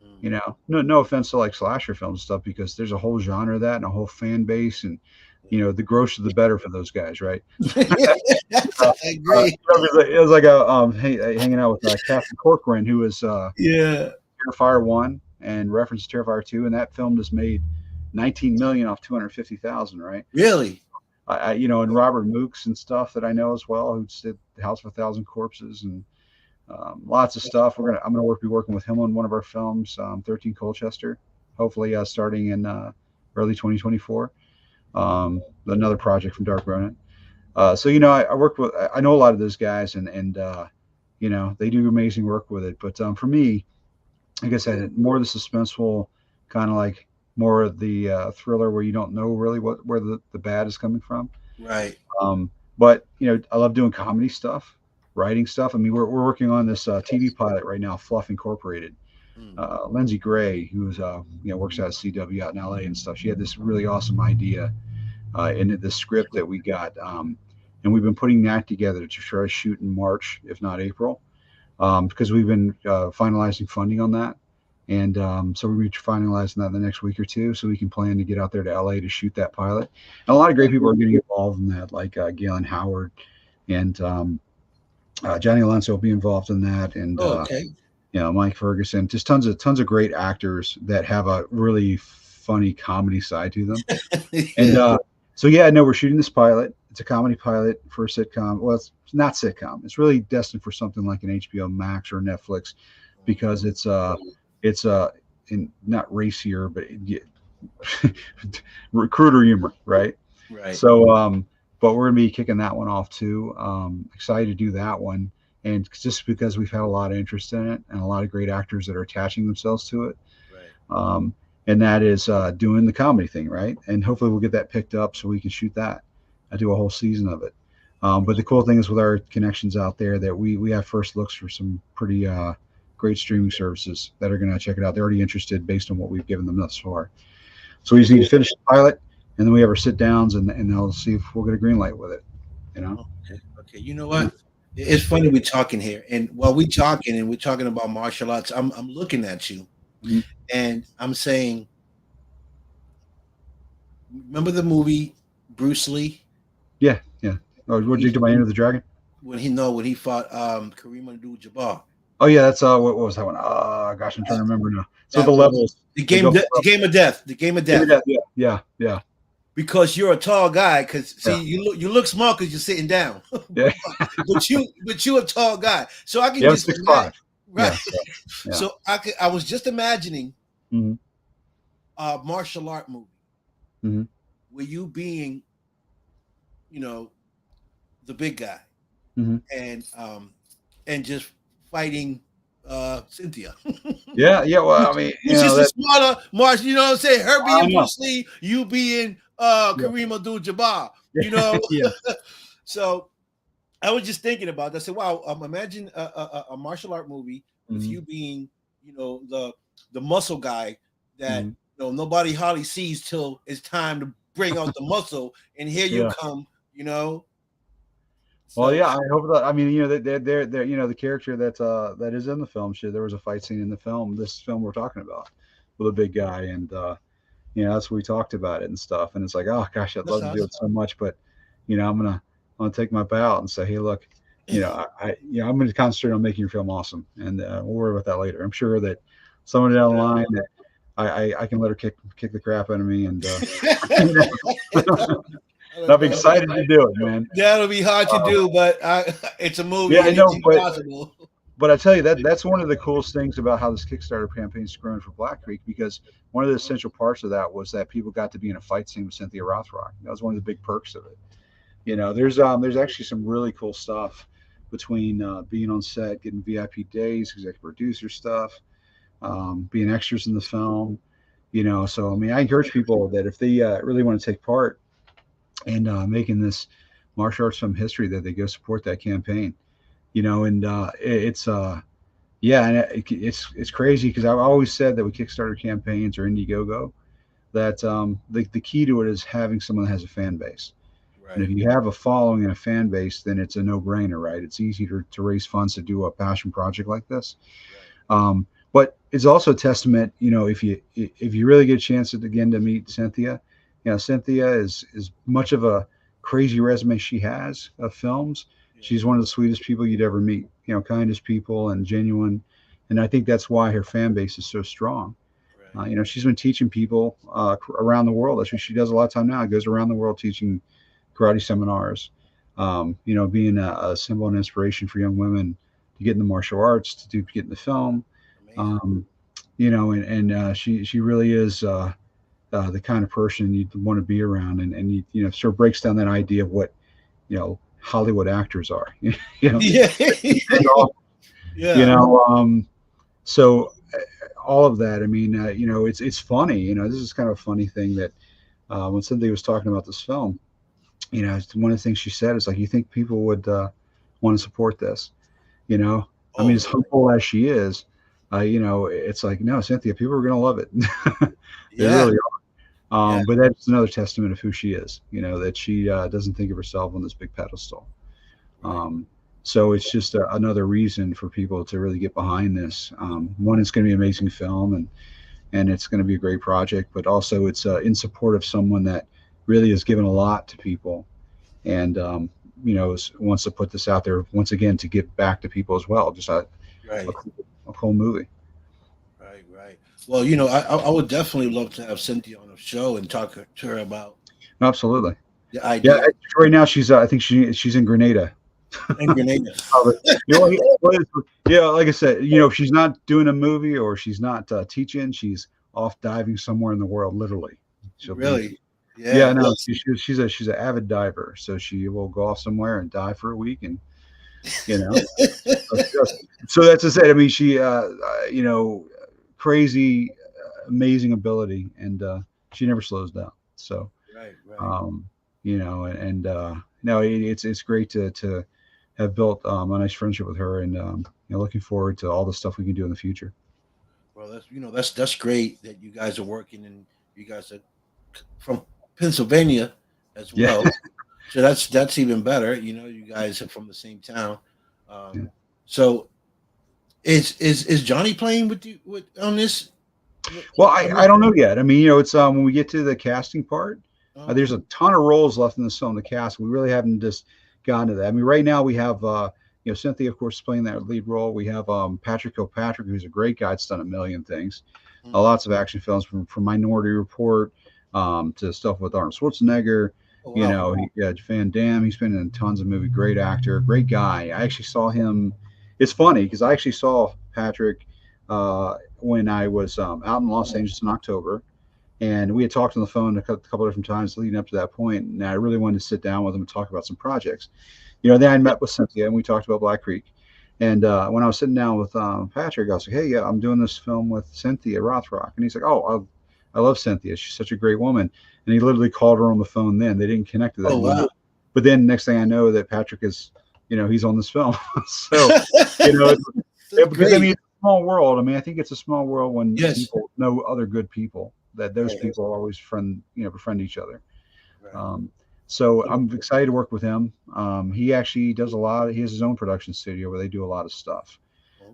Mm. No offense to like slasher film stuff, because there's a whole genre of that and a whole fan base, and the grosser the better for those guys, right? I agree. It was like hanging out with Catherine Corcoran, who was Yeah. Terrifier 1 and referenced Terrifier 2, and that film just made 19 million off 250,000, right? Really? And Robert Mooks and stuff that I know as well, who did The House of a Thousand Corpses and lots of stuff. I'm gonna be working with him on one of our films, 13 Colchester, hopefully starting in early 2024. Another project from Dark Ronin. So I work with I know a lot of those guys, and they do amazing work with it. But for me, like I said, more of the suspenseful, kind of like more of the thriller where you don't know really where the bad is coming from. Right. Um, but I love doing comedy stuff, writing stuff. I mean, we're working on this TV pilot right now, Fluff Incorporated. Mm. Lindsay Gray, who's works out at CW out in LA and stuff. She had this really awesome idea in the script that we got, and we've been putting that together to try to shoot in March, if not April, because we've been finalizing funding on that. And so we'll be finalizing that in the next week or two, so we can plan to get out there to LA to shoot that pilot. And a lot of great people are getting involved in that, like Galen Howard and Johnny Alonso will be involved in that, and Oh, okay. Mike Ferguson. Just tons of great actors that have a really funny comedy side to them. And Yeah. so yeah, no, we're shooting this pilot. It's a comedy pilot for a sitcom. Well, it's not sitcom. It's really destined for something like an HBO Max or Netflix, because it's not racier, but recruiter humor, right? Right. So, but we're gonna be kicking that one off too. Excited to do that one, and just because we've had a lot of interest in it and a lot of great actors that are attaching themselves to it. Right. Um, and that is doing the comedy thing, right? And hopefully we'll get that picked up so we can shoot that. I do a whole season of it. But the cool thing is with our connections out there that we have first looks for some pretty great streaming services that are going to check it out. They're already interested based on what we've given them thus far. So we just need to finish the pilot, and then we have our sit downs, and they'll see if we'll get a green light with it. You know? Okay. Okay. You know what? It's funny we're talking here, and while we're talking and we're talking about martial arts, I'm looking at you, Mhm. and I'm saying, remember the movie Bruce Lee Yeah, yeah. Oh, when what did you he do by Enter the Dragon? when he fought Kareem Abdul-Jabbar? Oh yeah, that's what was that one? Gosh, I'm trying to remember now. So the That movie, levels, they go. the game of death, the game of Give me death. that. Yeah, yeah, yeah, Because you're a tall guy. Because see, yeah, you look small because you're sitting down, yeah. but you a tall guy. So I can Yeah, I'm just imagine, 6'5". right? Yeah, so yeah. So I was just imagining Hmm. a martial art movie Hmm. where you being, you know, the big guy Hmm. and just fighting Cynthia. Yeah, yeah. Well, I mean, Which is the that. smaller martial, you know what I'm saying? Her I being know. Bruce Lee, you being Yeah, Kareem Abdul Jabbar, you know. yeah. So I was just thinking about that. I said, wow, imagine a martial art movie with Hmm. you being, the muscle guy that Hmm. nobody hardly sees till it's time to bring out the muscle, and here you Yeah. come, you know. Well, So yeah. I hope that. I mean, they're the character that is in the film. Shit, there was a fight scene in the film. This film we're talking about with a big guy, and that's what we talked about it and stuff. And it's like, oh gosh, I'd that's love to do awesome. it so much, but I'm gonna take my bow out and say, hey, look, I'm gonna concentrate on making your film awesome, and we'll worry about that later. I'm sure that someone down the line that I can let her kick the crap out of me, and you I'll be excited to do it, man. That'll be hard to Uh, do, but it's a movie yeah, I and it's know, but impossible. but I tell you that that's one of the coolest things about how this Kickstarter campaign's grown for Black Creek, because one of the essential parts of that was that people got to be in a fight scene with Cynthia Rothrock. That was one of the big perks of it. There's actually some really cool stuff between being on set, getting VIP days, executive producer stuff, being extras in the film. So I mean, I encourage people that if they really want to take part in making this martial arts film history, that they go support that campaign. And it's yeah, and it's crazy because I've always said that with Kickstarter campaigns or Indiegogo, that the key to it is having someone that has a fan base. And Right, if you have a following and a fan base, then it's a no-brainer, right? It's easy to raise funds to do a passion project like this. right, But it's also a testament, if you really get a chance again to meet Cynthia, Cynthia is much of a crazy resume she has of films. yeah, She's one of the sweetest people you'd ever meet, kindest people and genuine. And I think that's why her fan base is so strong. right, She's been teaching people around the world. That's what she does a lot of time now. Goes around the world teaching karate seminars, being a symbol and inspiration for young women to get into martial arts, to get into film. amazing. Um, and she really is the kind of person you'd want to be around, and sort of breaks down that idea of what Hollywood actors are. Yeah, And all, you yeah. know, so all of that. I mean, it's funny. This is kind of a funny thing that when Cynthia was talking about this film, one of the things she said is like, you think people would want to support this? You know, I Oh mean, as no, humble as she is, it's like, no, Cynthia, people are going to love it. They yeah, really yeah, but that's another testament of who she is, that she doesn't think of herself on this big pedestal. right, Um, so it's just another reason for people to really get behind this. One, it's going to be an amazing film, and it's going to be a great project, but also it's in support of someone that really has given a lot to people, and wants to put this out there once again to give back to people as well. Just a, right, cool, a cool movie. right, right. Well, I would definitely love to have Cynthia on the show and talk to her about Absolutely. the Yeah. idea Right now she's I think she's in Grenada. and Grenada. But, yeah, like I said, if she's not doing a movie or she's not teaching, she's off diving somewhere in the world. Literally, she'll be. Really, Yeah, yeah. Well, no, she's an avid diver, so she will go off somewhere and dive for a week, and you know, so she does. So that's just it. I mean, she, crazy, amazing ability, and she never slows down. So, right, right. um, and no, it's great to have built a nice friendship with her, and looking forward to all the stuff we can do in the future. Well, that's great that you guys are working and you guys are from Pennsylvania as Yeah, well. So that's even better. You guys are from the same town. yeah. Um, so is Johnny playing with you with on this? Well, On I this? don't know yet. I mean, it's when we get to the casting part, there's Oh, a ton of roles left in the film to cast. We really haven't just gotten to that. I mean, right now we have Cynthia, of course, playing that lead role. We have Patrick Kilpatrick, who's a great guy. It's done a million things, mhm. lots of action films from Minority Report to stuff with Arnold Schwarzenegger. Oh wow. Van Damme. He's been in tons of movies. Great actor, great guy. I actually saw him. It's funny because I actually saw Patrick when I was out in Los Angeles in October, and we had talked on the phone a couple of different times leading up to that point, and I really wanted to sit down with him and talk about some projects. Then I met with Cynthia and we talked about Black Creek. And when I was sitting down with Patrick, I was like, "Hey, yeah, I'm doing this film with Cynthia Rothrock," and he's like, "Oh, I love Cynthia. She's such a great woman." And he literally called her on the phone. Then they didn't connect at that Oh wow. moment, but then next thing I know, that Patrick is, he's on this film. So, you know, That's because I great. mean, it's a small world. I mean, I think it's a small world when Yes. people know other good people. That those Right. people always befriend each other. Right. Um, so I'm excited to work with him. He actually does a lot. He has his own production studio where they do a lot of stuff.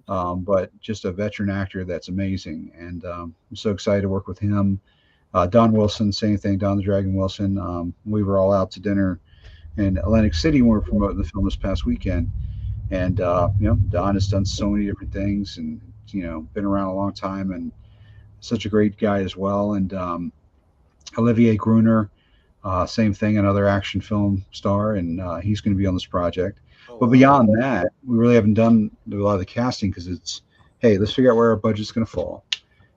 Okay. But just a veteran actor that's amazing, and I'm so excited to work with him. Don Wilson, same thing. Don the Dragon Wilson. We were all out to dinner in Atlantic City when we were promoting the film this past weekend, and Don has done so many different things, and been around a long time, and such a great guy as well. And Olivier Gruner, Same thing, another action film star, and he's going to be on this project. Oh But wow. beyond that, we really haven't done a lot of the casting because it's, hey, let's figure out where our budget's going to fall,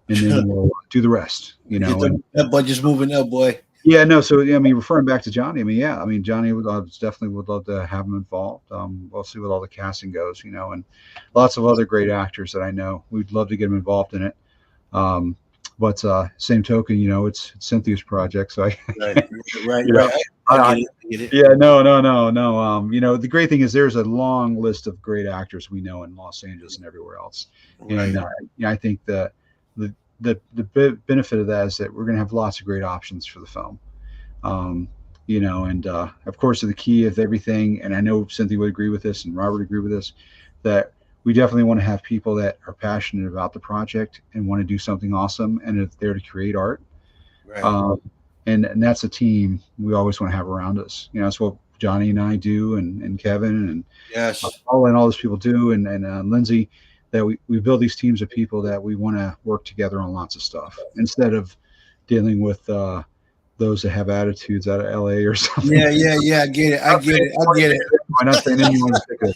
and then we'll do the rest, you Get know. And that budget's moving up, boy. yeah, no, so yeah, I mean, referring back to Johnny, I mean, yeah, I mean, Johnny would definitely would love to have him involved. We'll see what all the casting goes, you know, and lots of other great actors that I know. We'd love to get him involved in it. Um, but same token, you know, it's Cynthia's project, so I Right, can't, right, you know, right. I I, get it. I get it. yeah, no, no, no, no. You know, the great thing is there's a long list of great actors we know in Los Angeles and everywhere else, and Right, yeah, I think the benefit of that is that we're going to have lots of great options for the film. Um, you know, and of course, the key of everything, and I know Cynthia would agree with this, and Robert would agree with this, that we definitely want to have people that are passionate about the project and want to do something awesome and are there to create art. right. Um, and that's a team we always want to have around us. You know, that's what Johnny and I do, and Kevin and Yes. all those people do, and Lindsay. That we build these teams of people that we want to work together on lots of stuff instead of dealing with those that have attitudes out of LA or something. Yeah, yeah, yeah. I get it. I get it. I get it. I'm not saying anyone in particular,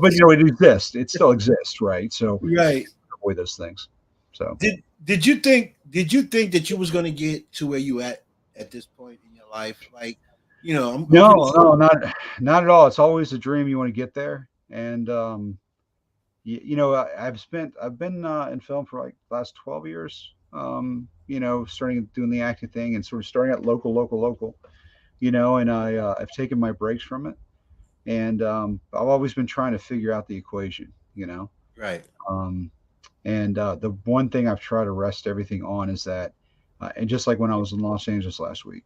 but you know, it exists. It still exists, right? So Right. avoid those things. So Did you think that you was gonna get to where you at this point in your life? Like, I'm no, pretty sure. no, not at all. It's always a dream you want to get there, and you know, I've been in film for like the last 12 years. You know, starting doing the acting thing and sort of starting at local. You know, and I've taken my breaks from it, and I've always been trying to figure out the equation. You know, Right, um, and the one thing I've tried to rest everything on is that, and just like when I was in Los Angeles last week,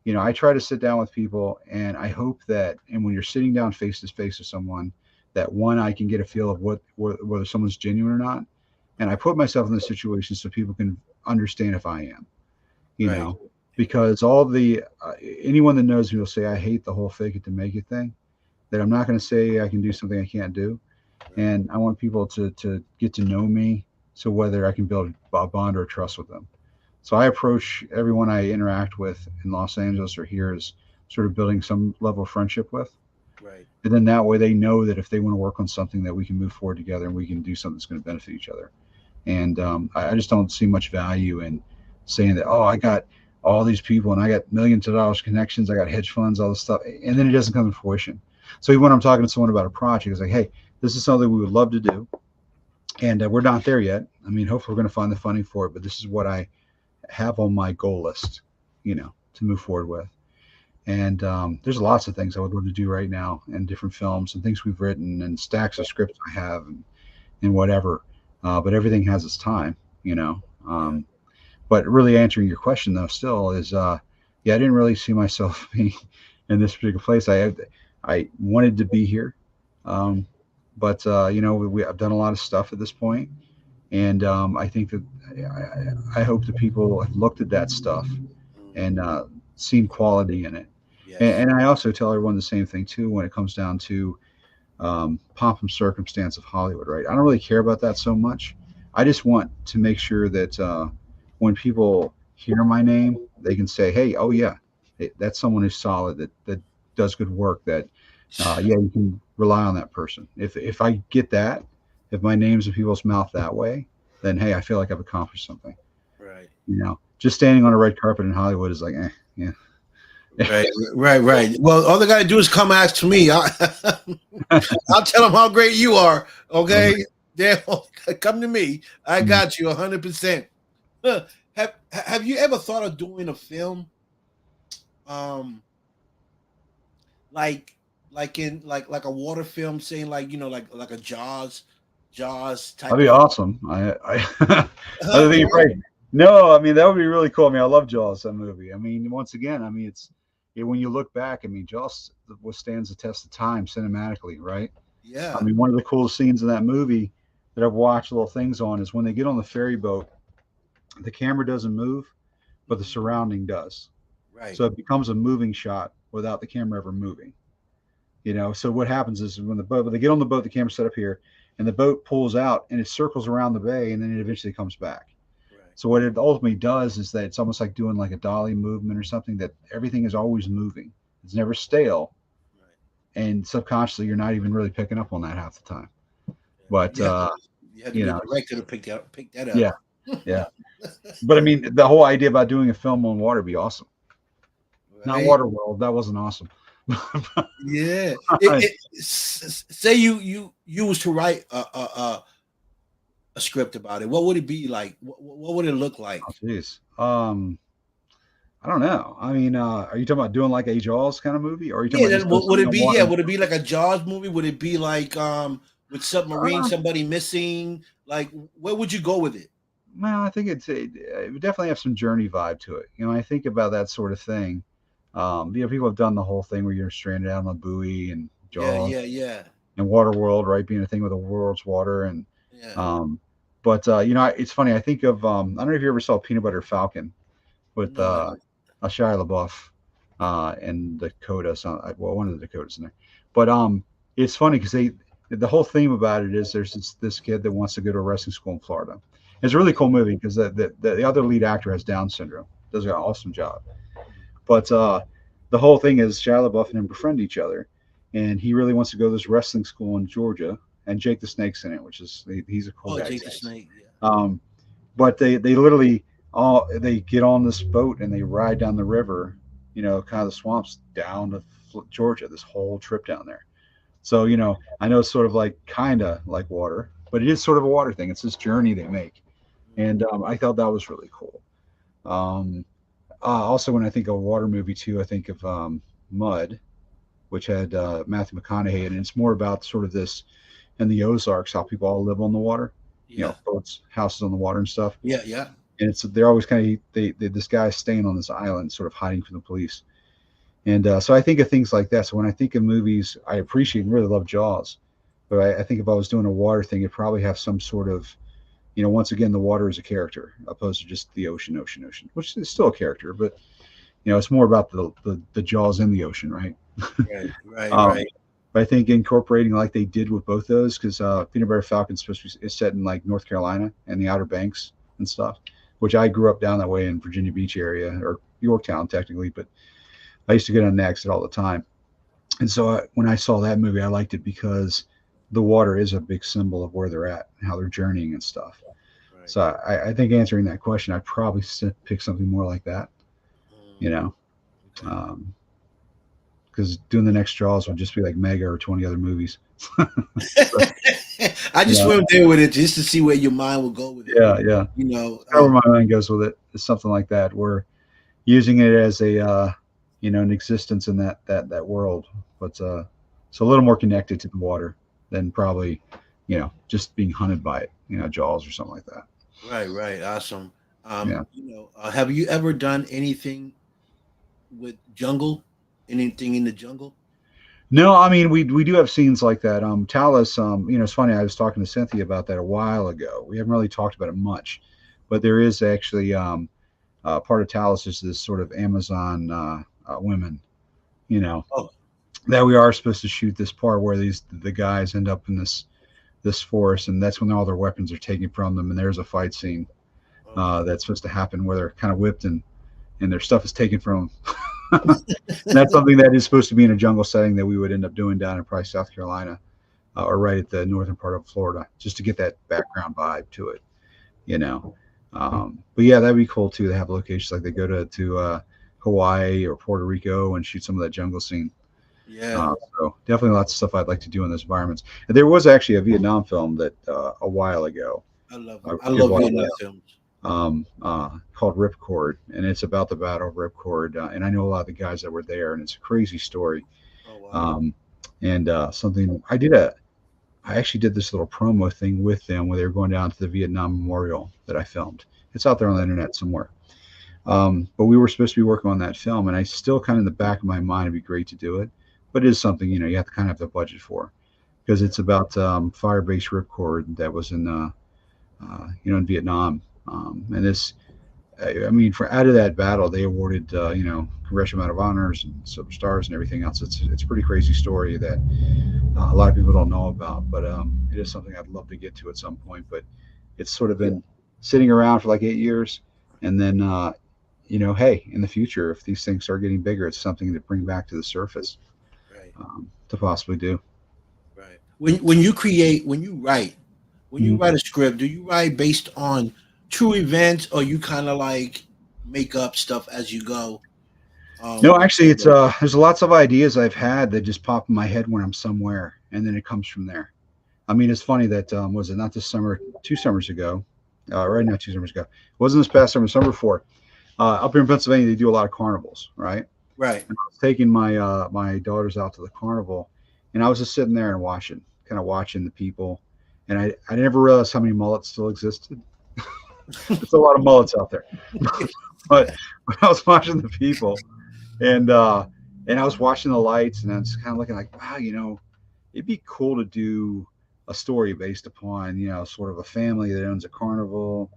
you know, I try to sit down with people, and I hope that, and when you're sitting down face to face with someone, that one I can get a feel of whether someone's genuine or not, and I put myself in this situation so people can understand if I am, you right, know, because all the anyone that knows me will say I hate the whole fake it to make it thing. That I'm not going to say I can do something I can't do, right, and I want people to get to know me, so whether I can build a bond or trust with them. So I approach everyone I interact with in Los Angeles or here as sort of building some level of friendship with. right, And then that way they know that if they want to work on something that we can move forward together and we can do something that's going to benefit each other. And I just don't see much value in saying that, oh, I got all these people and I got millions of dollars connections, I got hedge funds, all this stuff. And then it doesn't come to fruition. So even when I'm talking to someone about a project, it's like, hey, this is something we would love to do. And we're not there yet. I mean, hopefully we're going to find the funding for it, but this is what I have on my goal list, you know, to move forward with. And there's lots of things I would love to do right now, and different films and things we've written and stacks of scripts I have, and whatever. But everything has its time, you know. yeah, But really answering your question though, still is, yeah, I didn't really see myself being in this particular place. I wanted to be here, right. um, but you know, I've done a lot of stuff at this point, and I think that I hope that people have looked at that stuff Mhm. and seen quality in it. Yes, And I also tell everyone the same thing too when it comes down to pomp and circumstance of Hollywood, right? I don't really care about that so much. I just want to make sure that when people hear my name, they can say, "Hey, oh yeah, that's someone who's solid, that does good work. That yeah, you can rely on that person." If I get that, if my name's in people's mouth that way, then hey, I feel like I've accomplished something. right, You know, just standing on a red carpet in Hollywood is like, yeah. right, right, right. Well, all they gotta do is come ask me. I'll tell them how great you are. Okay, they come to me. I got you 100%. Have you ever thought of doing a film, um, like like a water film, saying like like a Jaws That'd type be of. awesome. I think you're right. No, I mean that would be really cool. I mean, I love Jaws, that movie. I mean, once again, I mean, when you look back, I mean, Jaws withstands the test of time cinematically, right? I Yeah. mean, one of the coolest scenes in that movie that I've watched little things on is when they get on the ferry boat. The camera doesn't move, but the Mhm. surrounding does. Right. So it becomes a moving shot without the camera ever moving. You know, so what happens is when they get on the boat, the camera's set up here, and the boat pulls out and it circles around the bay, and then it eventually comes back. Right. So what it ultimately does is that it's almost like doing like a dolly movement or something, that everything is always moving. It's never stale, Right. and subconsciously you're not even really picking up on that half the time. Yeah. But You had to you be a know, director to pick that up. yeah, yeah. But I mean, the whole idea about doing a film on water would be awesome. Not Right. Waterworld, that wasn't awesome. Yeah. Oh, Say you was to write a script about it. What would it be like? What would it look like? jeez. I don't know. I mean, are you talking about doing like a Jaws kind of movie, or are you talking Yeah, about just then doing would something it on be? water Yeah, and would it stuff? be like a Jaws movie? Would it be like with submarine, Uh, somebody missing? Like, where would you go with it? well, I think it would definitely have some journey vibe to it. You know, I think about that sort of thing. People have done the whole thing where you're stranded out on a buiy and Yeah, Jaws yeah, yeah, and Waterworld, right, being a thing with the world's water and yeah. um, but it's funny. I think of I don't know if you ever saw Peanut Butter Falcon with No, I don't. Shia LaBeouf and Dakota. So, well, one of the Dakotas in there. But it's funny because the whole theme about it is there's this kid that wants to go to a wrestling school in Florida. It's a really Right. cool movie because the other lead actor has Down syndrome. Does an awesome job. Mhm. But the whole thing is Shia LaBeouf and him befriend each other, and he really wants to go to this wrestling school in Georgia. And Jake the Snake's in it, which is he's a cool Oh, guy Jake too. the Snake. Yeah. Um, but they literally all they get on this boat and they ride down the river, kind of the swamps down to Georgia. This whole trip down there. So I know it's sort of like kind of like water, but it is sort of a water thing. It's this journey they make, Mhm. and I thought that was really cool. Um, Also, when I think of a water movie too, I think of Mud, which had Matthew McConaughey, and it's more about sort of this in the Ozarks how people all live on the water, Yeah. boats, houses on the water and stuff. Yeah. Yeah. And they're always kind of this guy's staying on this island, sort of hiding from the police. And so I think of things like that. So when I think of movies, I appreciate and really love Jaws, but I think if I was doing a water thing, it'd probably have some sort of once again the water is a character opposed to just the ocean, ocean, ocean, which is still a character, but it's more about the Jaws in the ocean, right? Right. Right. Um, Right. but I think incorporating like they did with both those, because Peanut Butter Falcon's supposed to be is set in like North Carolina and the Outer Banks and stuff, which I grew up down that way in Virginia Beach area or Yorktown technically, but I used to get on the exit all the time. And so when I saw that movie, I liked it because the water is a big symbol of where they're at and how they're journeying and stuff. Right. So I think answering that question, I'd probably pick something more like that, you Mm, know, okay. because doing the next Jaws would just be like Mega or 20 other movies. So, I you just know, went there with it just to see where your mind would go with it. yeah, yeah. You know, Kind of where my mind goes with it is something like that. We're using it as a, an existence in that world, but it's a little more connected to the water than probably, just being hunted by it, Jaws or something like that. right, right, awesome. Yeah. Have you ever done anything with jungle? Anything in the jungle? No, I mean we do have scenes like that. Talus, it's funny. I was talking to Cynthia about that a while ago. We haven't really talked about it much, but there is actually part of Talus is this sort of Amazon women, you know, Oh, that we are supposed to shoot this part where the guys end up in this forest, and that's when all their weapons are taken from them, and there's a fight scene okay. that's supposed to happen where they're kind of whipped and their stuff is taken from them. And that's something that is supposed to be in a jungle setting that we would end up doing down in probably South Carolina or right at the northern part of Florida, just to get that background vibe to it, you know. But yeah, that'd be cool too to have locations like they go to Hawaii or Puerto Rico and shoot some of that jungle scene. Yeah, So definitely lots of stuff I'd like to do in those environments. And there was actually a Vietnam film that a while ago, a I good love while Vietnam ago, films. called Ripcord, and it's about the Battle of Ripcord. And I know a lot of the guys that were there, and it's a crazy story. Oh wow. Um, and something I actually did this little promo thing with them where they were going down to the Vietnam Memorial that I filmed. It's out there on the internet somewhere. But we were supposed to be working on that film, and I still kind of in the back of my mind it'd be great to do it, but it is something you have to kind of have the budget for because Yeah. it's about fire base ripcord that was in in Vietnam, and this I mean for out of that battle they awarded Congressional Medal of Honors and Silver Stars and everything else. It's a pretty crazy story that a lot of people don't know about, but it is something I'd love to get to at some point. But it's sort of Yeah. been. sitting around for like 8 years, and then hey, in the future, if these things start getting bigger, it's something to bring back to the surface, Right. to possibly do. Right. When you create, when you Mhm. write a script, do you write based on true events, or you kind of like make up stuff as you go? No, With actually, it's there's lots of ideas I've had that just pop in my head when I'm somewhere, and then it comes from there. I mean, it's funny that was it not this summer, 2 summers ago, right now 2 summers ago. It wasn't this past summer, summer before. Up here in Pennsylvania, they do a lot of carnivals, right? right. And I was taking my daughters out to the carnival, and I was just sitting there and watching, kind of watching the people, and I never realized how many mullets still existed. There's a lot of mullets out there, but, but I was watching the people, and uh, and I was watching the lights, and I was kind of looking like, wow, it'd be cool to do a story based upon sort of a family that owns a carnival.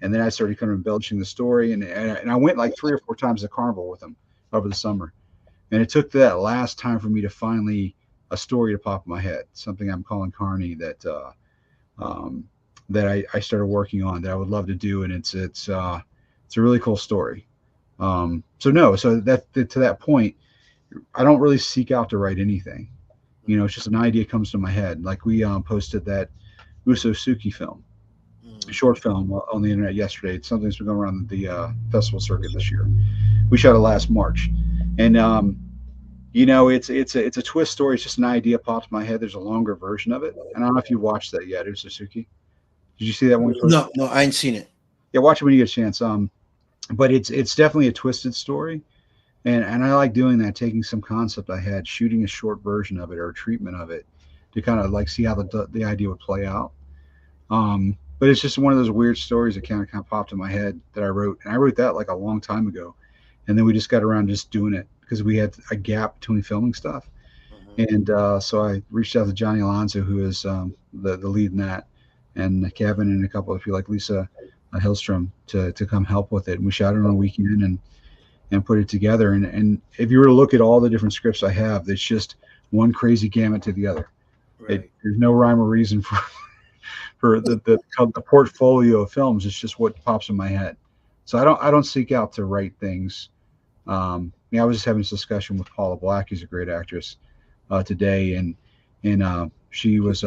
And then I started kind of embellishing the story, and I went like 3 or 4 times to the carnival with them over the summer. And it took that last time for me to finally a story to pop in my head, something I'm calling Carney um, that I started working on that I would love to do, and it's a really cool story. So no, so to that point, I don't really seek out to write anything. Mhm, It's just an idea comes to my head. Like we posted that Usosuki film, mhm. short film on the internet yesterday. It's something that's been going around the festival circuit this year. We shot it last March, and it's a twist story. It's just an idea popped in my head. There's a longer version of it, and I don't know if you watched that yet, Usosuki. Did you see that when we posted? No, no, I ain't seen it. Yeah, watch it when you get a chance. But it's definitely a twisted story, and I like doing that, taking some concept I had, shooting a short version of it or a treatment of it to kind of like see how the idea would play out. But it's just one of those weird stories that kind of popped in my head that I wrote, and I wrote that like a long time ago, and then we just got around just doing it because we had a gap between filming stuff. Mhm, And so I reached out to Johnny Alonso, who is the lead in that, and Kevin and a couple of people like Lisa Hillstrom to come help with it. And we shot it on a weekend and put it together. And if you were to look at all the different scripts I have, it's just one crazy gamut to the other. right. There's no rhyme or reason for the portfolio of films. It's just what pops in my head. So I don't seek out to write things. I was just having this discussion with Paula Black, who's a great actress, today, and she was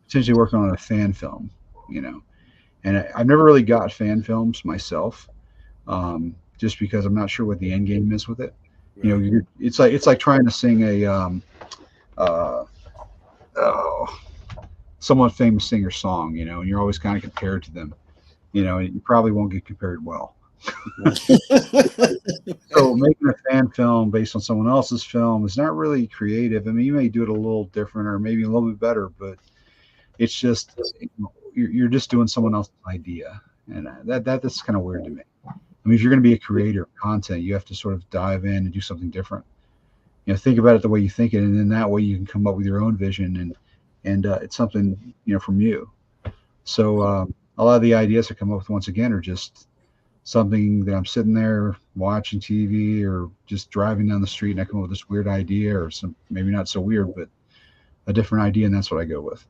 potentially working on a fan film, you know. And I've never really got fan films myself, just because I'm not sure what the end game is with it. Right. It's like trying to sing a uh, oh, somewhat famous singer song, and you're always kind of compared to them, Right. and you probably won't get compared well. So making a fan film based on someone else's film is not really creative. I mean, you may do it a little different or maybe a little bit better, but it's just you're just doing someone else's idea, and that's kind of weird to me. I mean, if you're going to be a creator of content, you have to sort of dive in and do something different. Think about it the way you think it, and then that way you can come up with your own vision, and it's something from you. So a lot of the ideas I come up with once again are just something that I'm sitting there watching TV or just driving down the street and I come up with this weird idea or some maybe not so weird, but a different idea, and that's what I go with.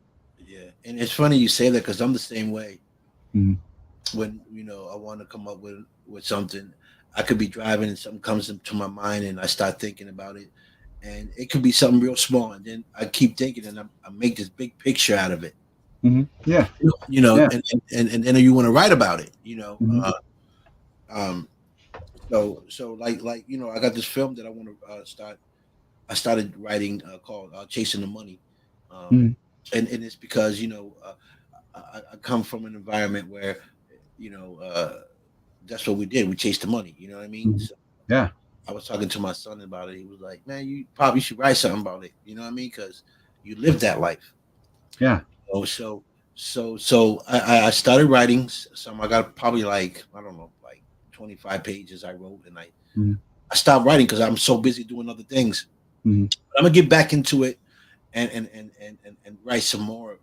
Yeah, and it's funny you say that because I'm the same way. Mm-hmm. When I want to come up with something, I could be driving and something comes to my mind, and I start thinking about it, and it could be something real small, and then I keep thinking, and I make this big picture out of it. Mm-hmm. Yeah. You know, Yeah. and then you want to write about it. Mm-hmm. Um, so like I got this film that I want to start. I started writing called Chasing the Money, um, Mm-hmm. and it's because I come from an environment where you know that's what we did. We chased the money. You know what I mean? Mm-hmm. So Yeah. I was talking to my son about it. He was like, "Man, you probably should write something about it." You know what I mean? Because you lived that life. Yeah. So I started writing some. I got probably like I don't know, like 25 pages I wrote, and Mm-hmm. I stopped writing because I'm so busy doing other things. Mm-hmm. But I'm gonna get back into it and write some more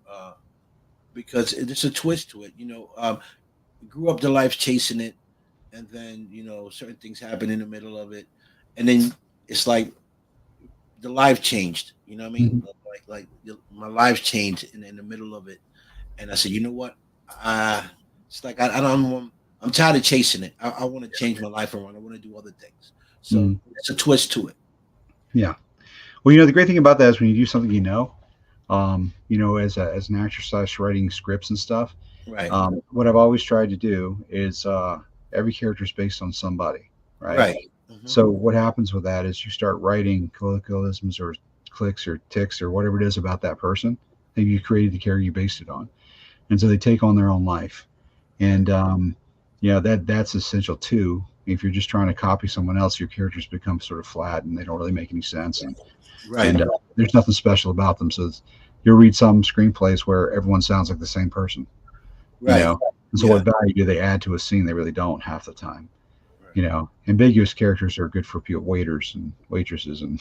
because there's a twist to it. Grew up the life chasing it, and then certain things happen in the middle of it, and then it's like the life changed. You know what I mean? Mm-hmm. My life changed in the middle of it, and I said, you know what? It's like I don't want. I'm tired of chasing it. I want to change my life around. I want to do other things. So Mm, it's a twist to it. yeah. Well, the great thing about that is when you do something as an actor slash writing scripts and stuff. Right. What I've always tried to do is every character is based on somebody, right? Right. Hmm. So what happens with that is you start writing colloquialisms or clicks or ticks or whatever it is about that person that you created the character you based it on, and so they take on their own life. Right. And that's essential too. If you're just trying to copy someone else, your characters become sort of flat and they don't really make any sense. And Right. there's nothing special about them. So you'll read some screenplays where everyone sounds like the same person, you Right. know. And so Yeah. what value do they add to a scene? They really don't half the time. Right. Ambiguous characters are good for people, waiters and waitresses and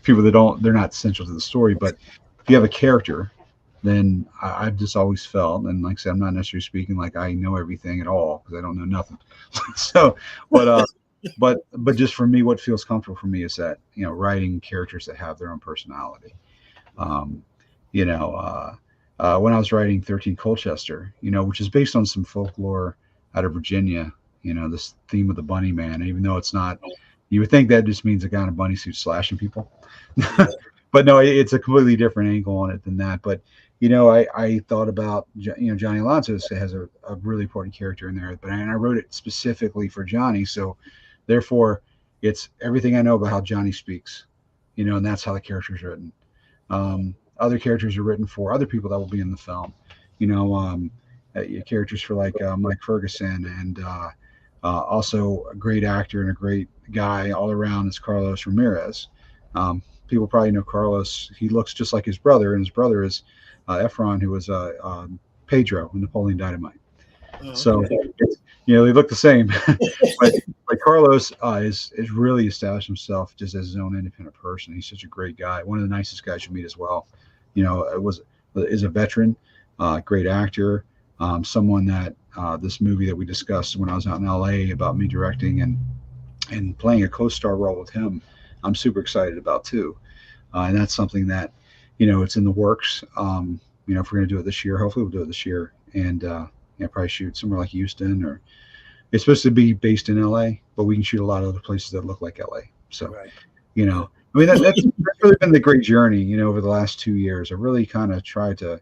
people that don't, they're not essential to the story. But if you have a character, then I've just always felt, and like I said, I'm not necessarily speaking like I know everything at all because I don't know nothing. So, but but just for me, what feels comfortable for me is that writing characters that have their own personality. Right. Um, when I was writing 13 Colchester, which is based on some folklore out of Virginia, this theme of the bunny man, and even though it's not, you would think that just means a guy in a bunny suit slashing people. Yeah. But no, it's a completely different angle on it than that. But I thought about Johnny Alonso has a really important character in there, but I wrote it specifically for Johnny, so therefore it's everything I know about how Johnny speaks, and that's how the character's written. Other characters are written for other people that will be in the film. You know, characters for like Mike Ferguson, and also a great actor and a great guy all around is Carlos Ramirez. People probably know Carlos. He looks just like his brother, and his brother is Efron, who was Pedro in Napoleon Dynamite. Oh, So okay. they look the same. but Carlos is really established himself just as his own independent person. He's such a great guy, one of the nicest guys you meet as well. It was is a veteran, great actor, someone that this movie that we discussed when I was out in LA about me directing and playing a co-star role with him. I'm super excited about too, and that's something that it's in the works. If we're going to do it this year, hopefully we'll do it this year, and probably shoot somewhere like Houston, or it's supposed to be based in LA, but we can shoot a lot of other places that look like LA. So, Right. Yeah. I mean, that's really been the great journey, over the last 2 years. I really kind of tried to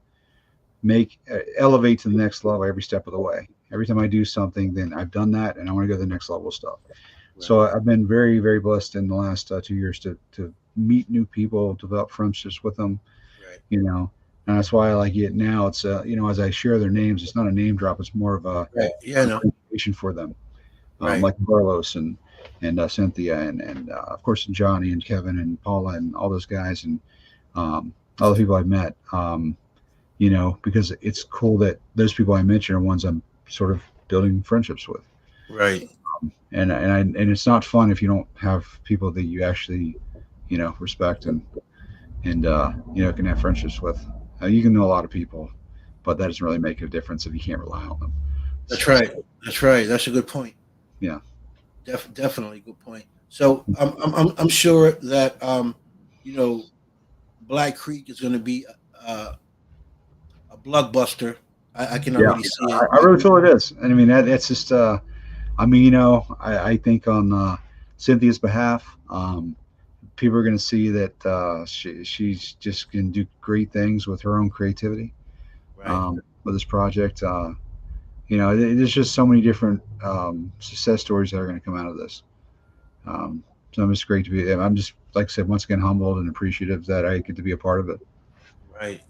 make elevate to the next level every step of the way. Every time I do something, then I've done that, and I want to go to the next level of stuff. Right. So I've been very, very blessed in the last 2 years to meet new people, develop friendships with them, Right. you know. And that's why I like it now. It's as I share their names, it's not a name drop. It's more of a Right. Yeah. No. appreciation for them, Right. like Carlos and Cynthia and of course Johnny and Kevin and Paula and all those guys and all the people I've met. Because it's cool that those people I mentioned are ones I'm sort of building friendships with, Right. and it's not fun if you don't have people that you actually respect and can have friendships with. You can know a lot of people, but that doesn't really make a difference if you can't rely on them. That's So right. That's right. That's a good point. yeah, Definitely good point. So I'm sure that you know Black Creek is going to be a blockbuster. I can yeah, already see it. I really feel it is, and I mean that's just. I mean, I think on Cynthia's behalf, people are going to see that she's just going to do great things with her own creativity Right. with this project. There's just so many different success stories that are going to come out of this. Um, so I'm just great to be. I'm just like I said once again humbled and appreciative that I get to be a part of it. Right.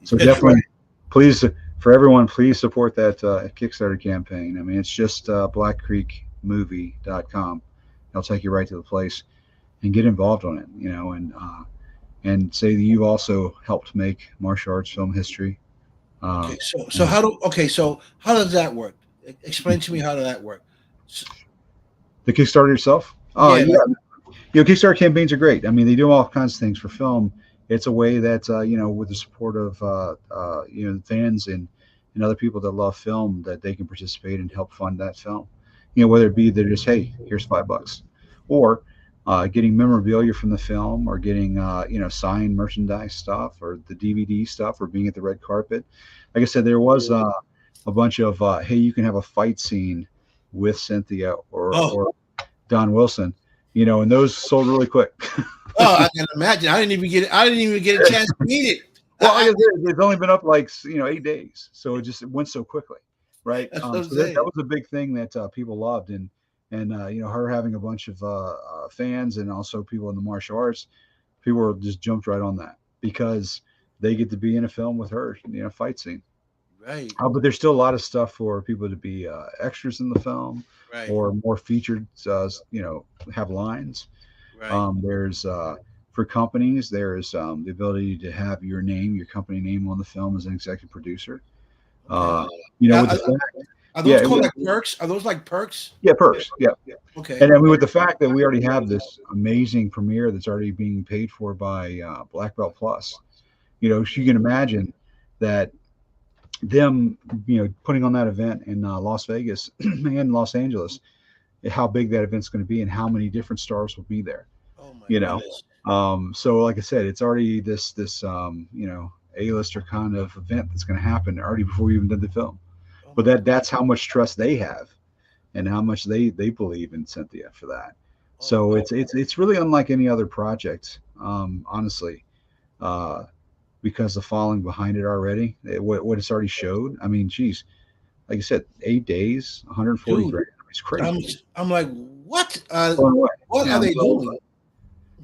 So Right. definitely, please for everyone, please support that Kickstarter campaign. I mean, it's just blackcreekmovie.com. It'll take you right to the place and get involved on it. And say that you also helped make martial arts film history. Uh, Okay. So and how do okay? So how does that work? Explain to me how does that work? S the Kickstarter itself. Yeah. Yeah, Kickstarter campaigns are great. I mean, they do all kinds of things for film. It's a way that with the support of fans and other people that love film, that they can participate and help fund that film. Whether it be they're just hey, here's $5, or getting memorabilia from the film, or getting signed merchandise stuff, or the DVD stuff, or being at the red carpet. Like I said, there was a bunch of hey, you can have a fight scene with Cynthia Oh, or Don Wilson, and those sold really quick. oh, I can imagine. I didn't even get a chance to meet it. Well, like I I said, it's only been up like 8 days, so it went so quickly, right? that's what I'm So that saying. was a big thing that people loved, and her having a bunch of fans and also people in the martial arts, people were just jumped right on that because they get to be in a film with her, fight scene. Right, But there's still a lot of stuff for people to be extras in the film right, or more featured, have lines. right. There's For companies, there's the ability to have your company name on the film as an executive producer. Okay. Uh, Yeah, with the fact, are those yeah, called like perks? Are those like perks? yeah, perks, yeah. Okay. And I mean, with the fact that we already have this amazing premiere that's already being paid for by Black Belt Plus, you can imagine that them, putting on that event in Las Vegas and Los Angeles, how big that event's going to be and how many different stars will be there. Oh my you know goodness. so like I said, it's already this A-lister kind of event that's going to happen already before we even did the film. Oh But my that's how much trust they have and how much they believe in Cynthia for that. oh So wow. it's really unlike any other project, honestly, uh, because the following behind it already, what it's already showed. I mean, geez, like I said, 8 days, 140 Dude, grand. It's I'm crazy. I'm like, what? Blown away. What are Yeah, I'm they so doing?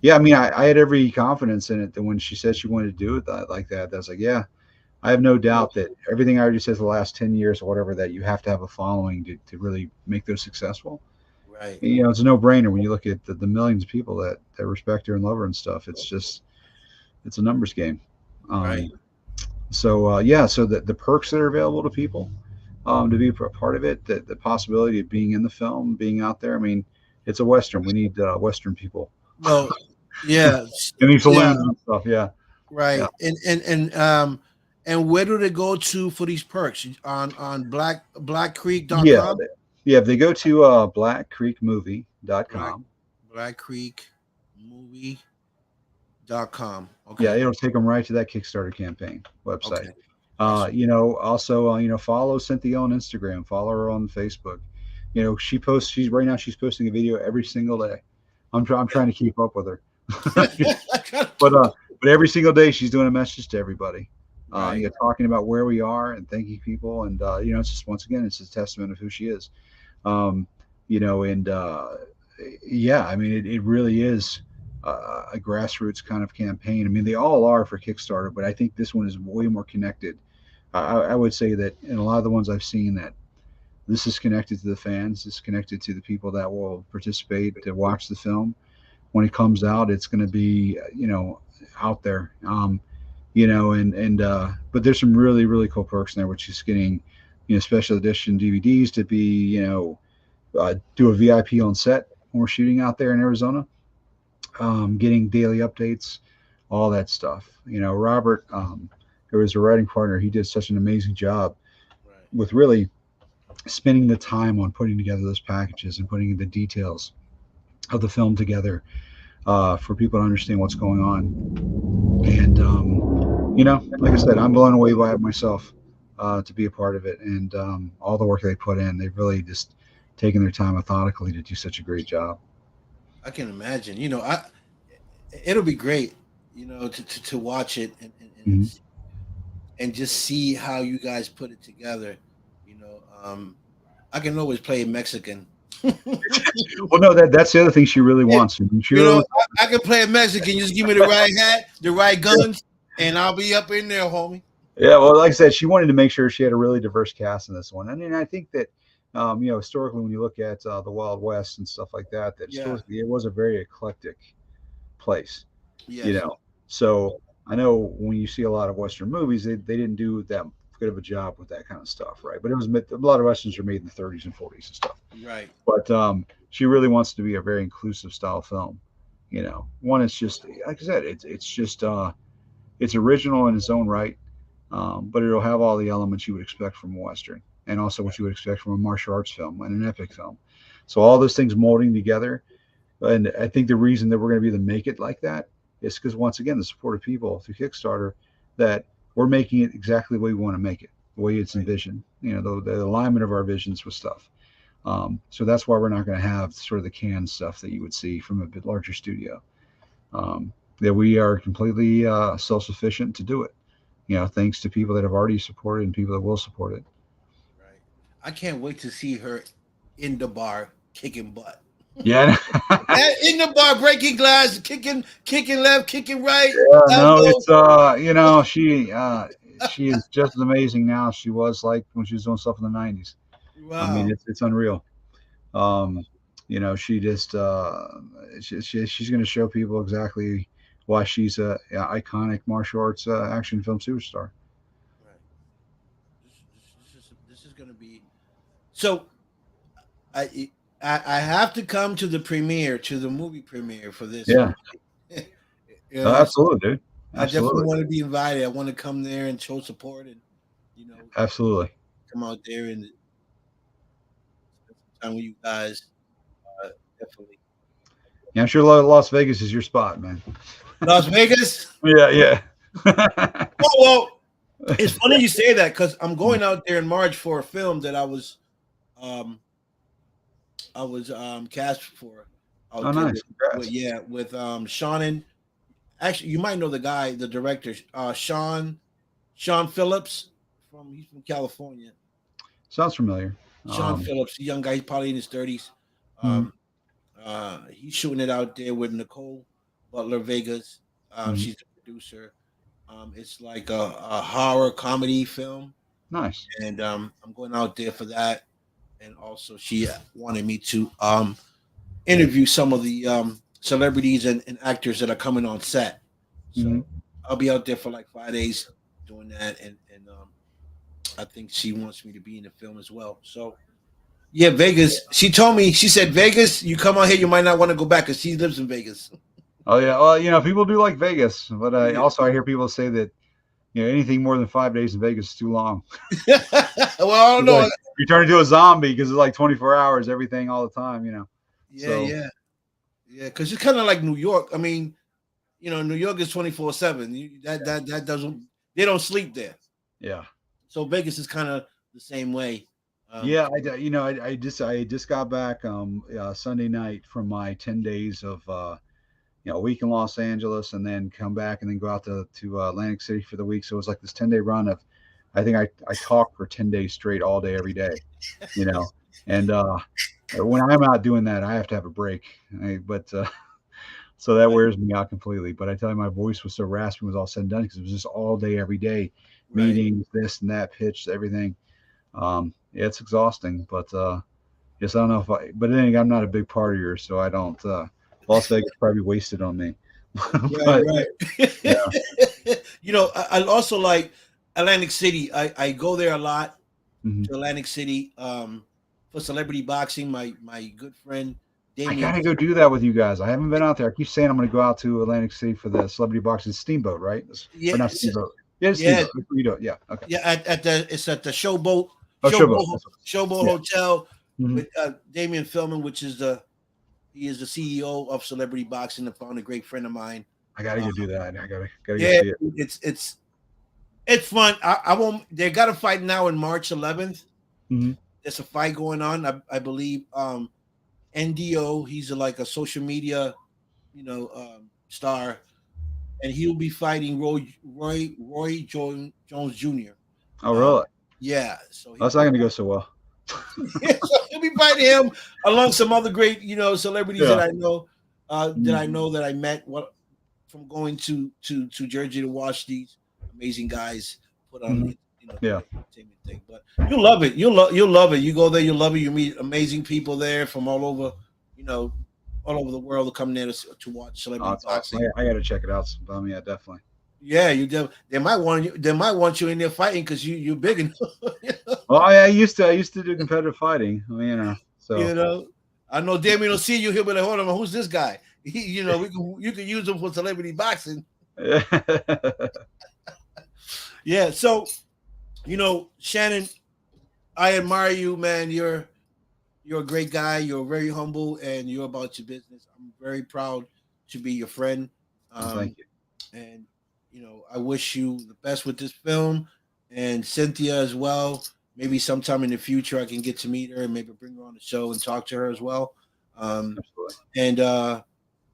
yeah. I mean, I had every confidence in it that when she said she wanted to do it like that, I was like, yeah, I have no doubt that everything I already said the last 10 years or whatever, that you have to have a following to really make those successful. Right, It's a no brainer when you look at the millions of people that respect her and love her and stuff. It's a numbers game. right. Um, so the perks that are available to people, to be a part of it, the possibility of being in the film, being out there. I mean, it's a Western. We need Western people Well, yeah, in these yeah, saloons and stuff. Yeah. Yeah. right. And where do they go to for these perks? On Yeah. blackcreek.com? Yeah. If they go to Black blackcreekmovie.com, blackcreekmovie.com. yeah, Okay. it'll take them right to that Kickstarter campaign website. Okay. Gotcha. Also, follow Cynthia on Instagram, follow her on Facebook. She posts. She's posting a video every single day. I'm trying to keep up with her, but every single day she's doing a message to everybody. Right. Talking about where we are and thanking people, and it's just once again, it's a testament of who she is. Um, and yeah, I mean, it really is a grassroots kind of campaign. I mean, they all are for Kickstarter, but I think this one is way more connected. I would say that in a lot of the ones I've seen, that this is connected to the fans, it's connected to the people that will participate to watch the film. When it comes out, it's going to be, out there. But there's some really, really cool perks in there, which is getting, special edition DVDs to be, do a VIP on set when we're shooting out there in Arizona, getting daily updates, all that stuff. Robert, who was a writing partner, he did such an amazing job Right. with really spending the time on putting together those packages and putting the details of the film together, for people to understand what's going on. And, like I said, I'm blown away by it myself, to be a part of it, and all the work they put in. They've really just taken their time methodically to do such a great job. I can imagine. It'll be great, to watch it Mhm. and just see how you guys put it together. I can always play Mexican. Well, no, that's the other thing she really wants. I mean, she You really know, wants. I can play a Mexican. Just give me the right hat, the right guns, and I'll be up in there, homie. Yeah, well, like I said, she wanted to make sure she had a really diverse cast in this one, and I think that, historically, when you look at the Wild West and stuff like that, that Yeah. historically it was a very eclectic place. you Yes. know. So I know when you see a lot of Western movies, they didn't do that good of a job with that kind of stuff, right? But a lot of Westerns are made in the 30s and 40s and stuff. Right. But she really wants to be a very inclusive style film. One, it's just like I said, it's just it's original in its own right, but it'll have all the elements you would expect from a Western, and also what you would expect from a martial arts film and an epic film. So all those things molding together, and I think the reason that we're going to be able to make it like that is because, once again, the support of people through Kickstarter, that we're making it exactly the way we want to make it. the way it's right, envisioned. The alignment of our visions with stuff. So that's why we're not going to have sort of the canned stuff that you would see from a bit larger studio. That we are completely self-sufficient to do it. Thanks to people that have already supported and people that will support it. right. I can't wait to see her in the bar kicking butt. Yeah. In the bar, breaking glass, kicking left, kicking right, No, elbow. it's she is just as amazing now as she was like when she was doing stuff in the '90s. I mean, Wow. it's unreal. Um, she just she's going to show people exactly why she's a iconic martial arts action film superstar. Right. This is gonna be so. I I have to come to the premiere, to the movie premiere for this one. Yeah, So absolutely, dude. I definitely Absolutely, want to be invited. I want to come there and show support, and you know, absolutely. come out there and spend some time with you guys. Definitely. Yeah, I'm sure Las Vegas is your spot, man. Las Vegas. Yeah, yeah. Oh well, it's funny you say that because I'm going out there in March for a film that um I was cast for Oh, out there nice. with Congrats. yeah with Sean and actually you might know the guy, the director, Sean Phillips he's from California. Sounds familiar. Sean Um, Phillips, a young guy, he's probably in his 30s. mhm, Um, he's shooting it out there with Nicole Butler Vegas. mhm. She's the producer. It's like a horror comedy film, Nice. and I'm going out there for that. And also, she wanted me to interview some of the celebrities and actors that are coming on set. Mhm. So I'll be out there for like 5 days doing that, and I think she wants me to be in the film as well. So yeah, Vegas. She told me, she said, Vegas, you come out here, you might not want to go back because she lives in Vegas. Oh yeah. Well, people do like Vegas, but Yeah. also I hear people say that anything more than 5 days in Vegas is too long. Well, I don't It's like know. you turn into a zombie because it's like 24 hours, everything all the time. Yeah, So yeah, yeah. Because it's kind of like New York. I mean, New York is 24/7. That doesn't. They don't sleep there. yeah, So Vegas is kind of the same way. Um, yeah. I just got back Sunday night from my 10 days of a week in Los Angeles, and then come back and then go out to Atlantic City for the week. So it was like this 10-day run of, I think I talked for 10 days straight, all day, every day. You know, and when I'm out doing that, I have to have a break. But so that right, wears me out completely. But I tell you, my voice was so raspy when it was all said and done because it was just all day, every day, right. meetings, this and that, pitch, everything. Yeah, it's exhausting, but yes, I don't know if but then again, I'm not a big partier, so I don't. Las Vegas probably wasted on me, Right, but right. yeah. I also like Atlantic City. I go there a lot Mhm. to Atlantic City for celebrity boxing. My good friend I Damien. gotta go do that with you guys. I haven't been out there. I keep saying I'm gonna go out to Atlantic City for the celebrity boxing steamboat, right? Yeah, Or not steamboat. Yeah, it's yeah, steamboat. That's what you do it. Yeah. Okay. yeah. At the it's at the Showboat Oh, showboat. That's what Showboat it is. Hotel Yeah. with Damien Philman, which is he is the CEO of Celebrity Boxing, and found a great friend of mine. I gotta Uh, go do that. I gotta go yeah, see it. it's fun. I won't. They got a fight now in March 11th. Hmm. There's a fight going on. I believe NDO. He's like a social media, star, and he'll be fighting Jones Jr. Oh, Um, really? yeah, so That's not gonna go so well. so he'll be fighting him along some other great, celebrities Yeah. that Mhm. I know that I met from going to Jersey to watch these amazing guys put on, Mhm. the Yeah. entertainment thing. But you'll love it. You'll love it. You go there, you'll love it. You meet amazing people there from you know, all over the world to come there to watch Oh, celebrity that's awesome. boxing. I gotta check it out sometime. Yeah, definitely. Yeah, they might want you. They might want you in there fighting because you're big enough. you know. Well, I used to do competitive fighting. I mean, so You know, I know Damien will see you. He'll be like, "Hold on, who's this guy?" You can use him for celebrity boxing. Yeah. So Shannon, I admire you, man. You're a great guy. You're very humble, and you're about your business. I'm very proud to be your friend. Thank Um, you. and I wish you the best with this film. and Cynthia as well. Maybe sometime in the future I can get to meet her and maybe bring her on the show and talk to her as well. Um, Absolutely. and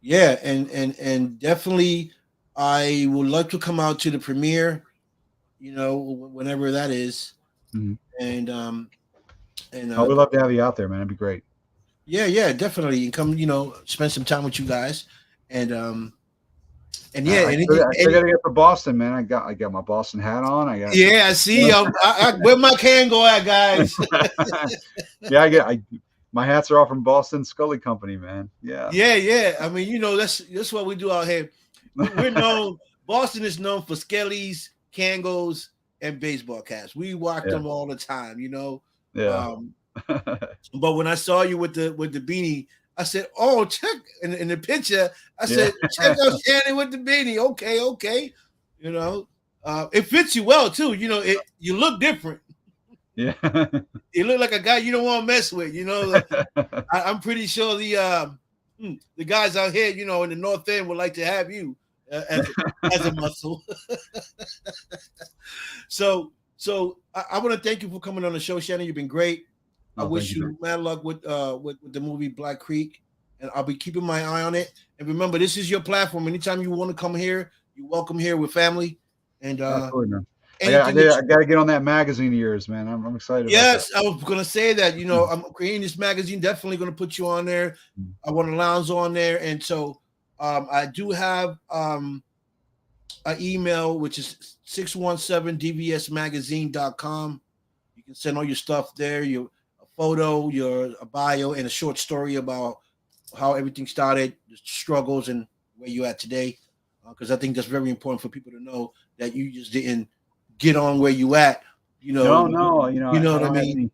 yeah, and definitely I would love to come out to the premiere. You know, whenever that is, Hmm. and and Oh, we'd love to have you out there, man. It'd be great. yeah, yeah, definitely, and come, spend some time with you guys, and yeah, anything, I still got to get to Boston, man. I got my Boston hat on. I got. yeah, I see. Where my can go at, guys? Yeah, my hats are all from Boston Scully Company, man. Yeah. Yeah, yeah. I mean, that's what we do out here. We're known. Boston is known for skellies, kangos, and baseball caps. We walk Yeah. them all the time. Yeah. Um, but when I saw you with the beanie, I said, "Oh, check in the picture." I Yeah. said, "Check out Shannon with the beanie." Okay, okay. You know, it fits you well too. You look different. Yeah. You look like a guy you don't want to mess with. I'm pretty sure the guys out here, in the North End, would like to have you as a muscle. So I want to thank you for coming on the show, Shannon. You've been great. I Oh, thank wish you, sir. you mad luck with the movie Black Creek, and I'll be keeping my eye on it. And remember, this is your platform. Anytime you want to come here, you're welcome here with family. And Absolutely, man. anything that I got to get on that magazine of yours, man. I'm excited about that. Yes, I was gonna say that. I'm creating this magazine. Definitely gonna put you on there. Mm. I want Alonzo on there, and so I do have an email which is 617dvsmagazine.com. You can send all your stuff there. Your a photo, your a bio, and a short story about how everything started, the struggles, and where you at today. Because I think that's very important for people to know that you just didn't get on where you at. You No, know, no, you know I what I don't have mean. any.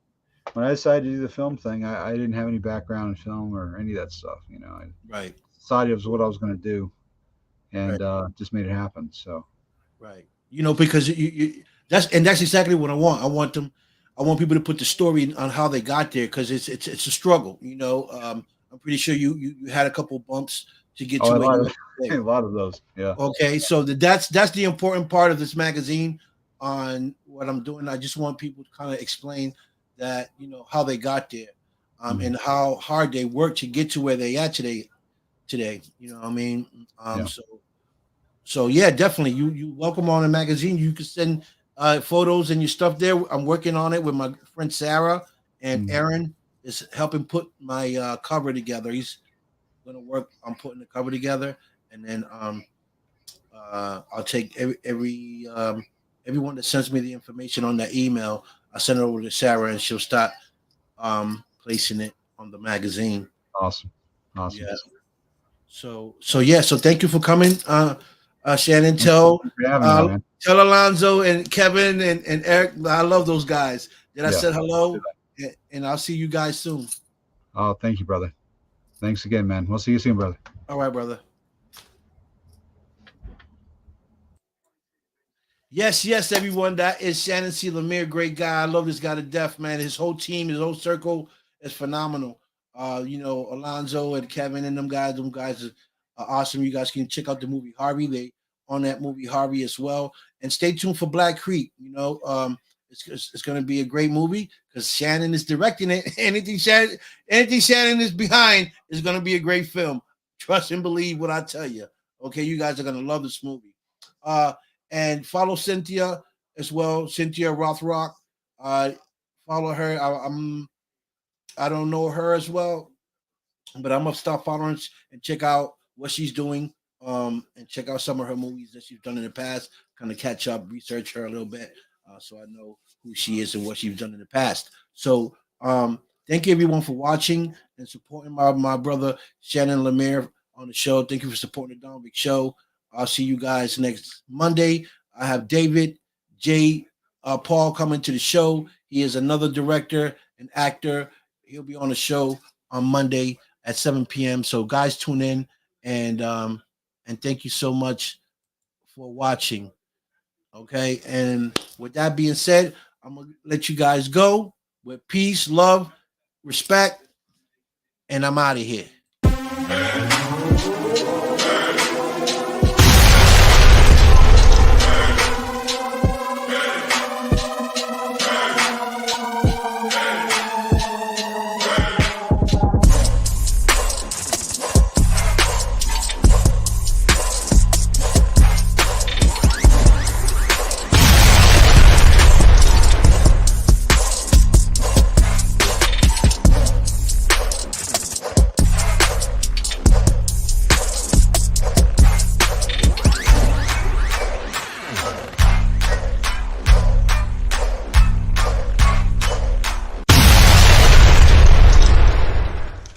When I decided to do the film thing, I didn't have any background in film or any of that stuff. I Right, decided it was what I was going to do, right. and just made it happen. So, Right. Because that's exactly what I want. I want people to put the story on how they got there because it's a struggle. I'm pretty sure you had a couple bumps to get to oh, a where lot you of are a today. lot of those. Yeah. Okay, so that's the important part of this magazine on what I'm doing. I just want people to kind of explain that how they got there, Mhm. and how hard they worked to get to where they are today. Today, what I mean. Yeah. So yeah, definitely. You welcome on a magazine. You can send photos and your stuff there. I'm working on it with my friend Sarah, and Mhm. Aaron is helping put my cover together. He's gonna work on putting the cover together, and then I'll take everyone that sends me the information on that email. I'll send it over to Sarah, and she'll start placing it on the magazine. Awesome. Awesome. Yeah. So yeah. So thank you for coming, Shannon. Thank Tell you for having me, uh, man. tell Alonzo and Kevin and Eric. I love those guys. That I Yeah. said I'll do hello, that. and I'll see you guys soon. Oh, thank you, brother. Thanks again, man. We'll see you soon, brother. All right, brother. Yes, yes, everyone. That is Shannon C. Lemire, great guy. I love this guy to death, man. His whole team, his whole circle is phenomenal. Alonzo and Kevin and them guys are awesome. You guys can check out the movie Harvey. They on that movie Harvey as well. And stay tuned for Black Creek. It's going to be a great movie because Shannon is directing it. Anything Shannon is behind is going to be a great film. Trust and believe what I tell you. Okay, you guys are going to love this movie. Uh, and follow Cynthia as well, Cynthia Rothrock. Uh, Follow her. I don't know her as well, but I'm gonna start following and check out what she's doing. And check out some of her movies that she's done in the past. Kind of catch up, research her a little bit, so I know who she is and what she's done in the past. So, thank you everyone for watching and supporting my brother Shannon Lemire on the show. Thank you for supporting the Don Big Show. I'll see you guys next Monday. I have David J. Paul coming to the show. He is another director and actor. He'll be on the show on Monday at 7 p.m. So guys, tune in and thank you so much for watching. Okay, and with that being said, I'm gonna let you guys go with peace, love, respect, and I'm out of here.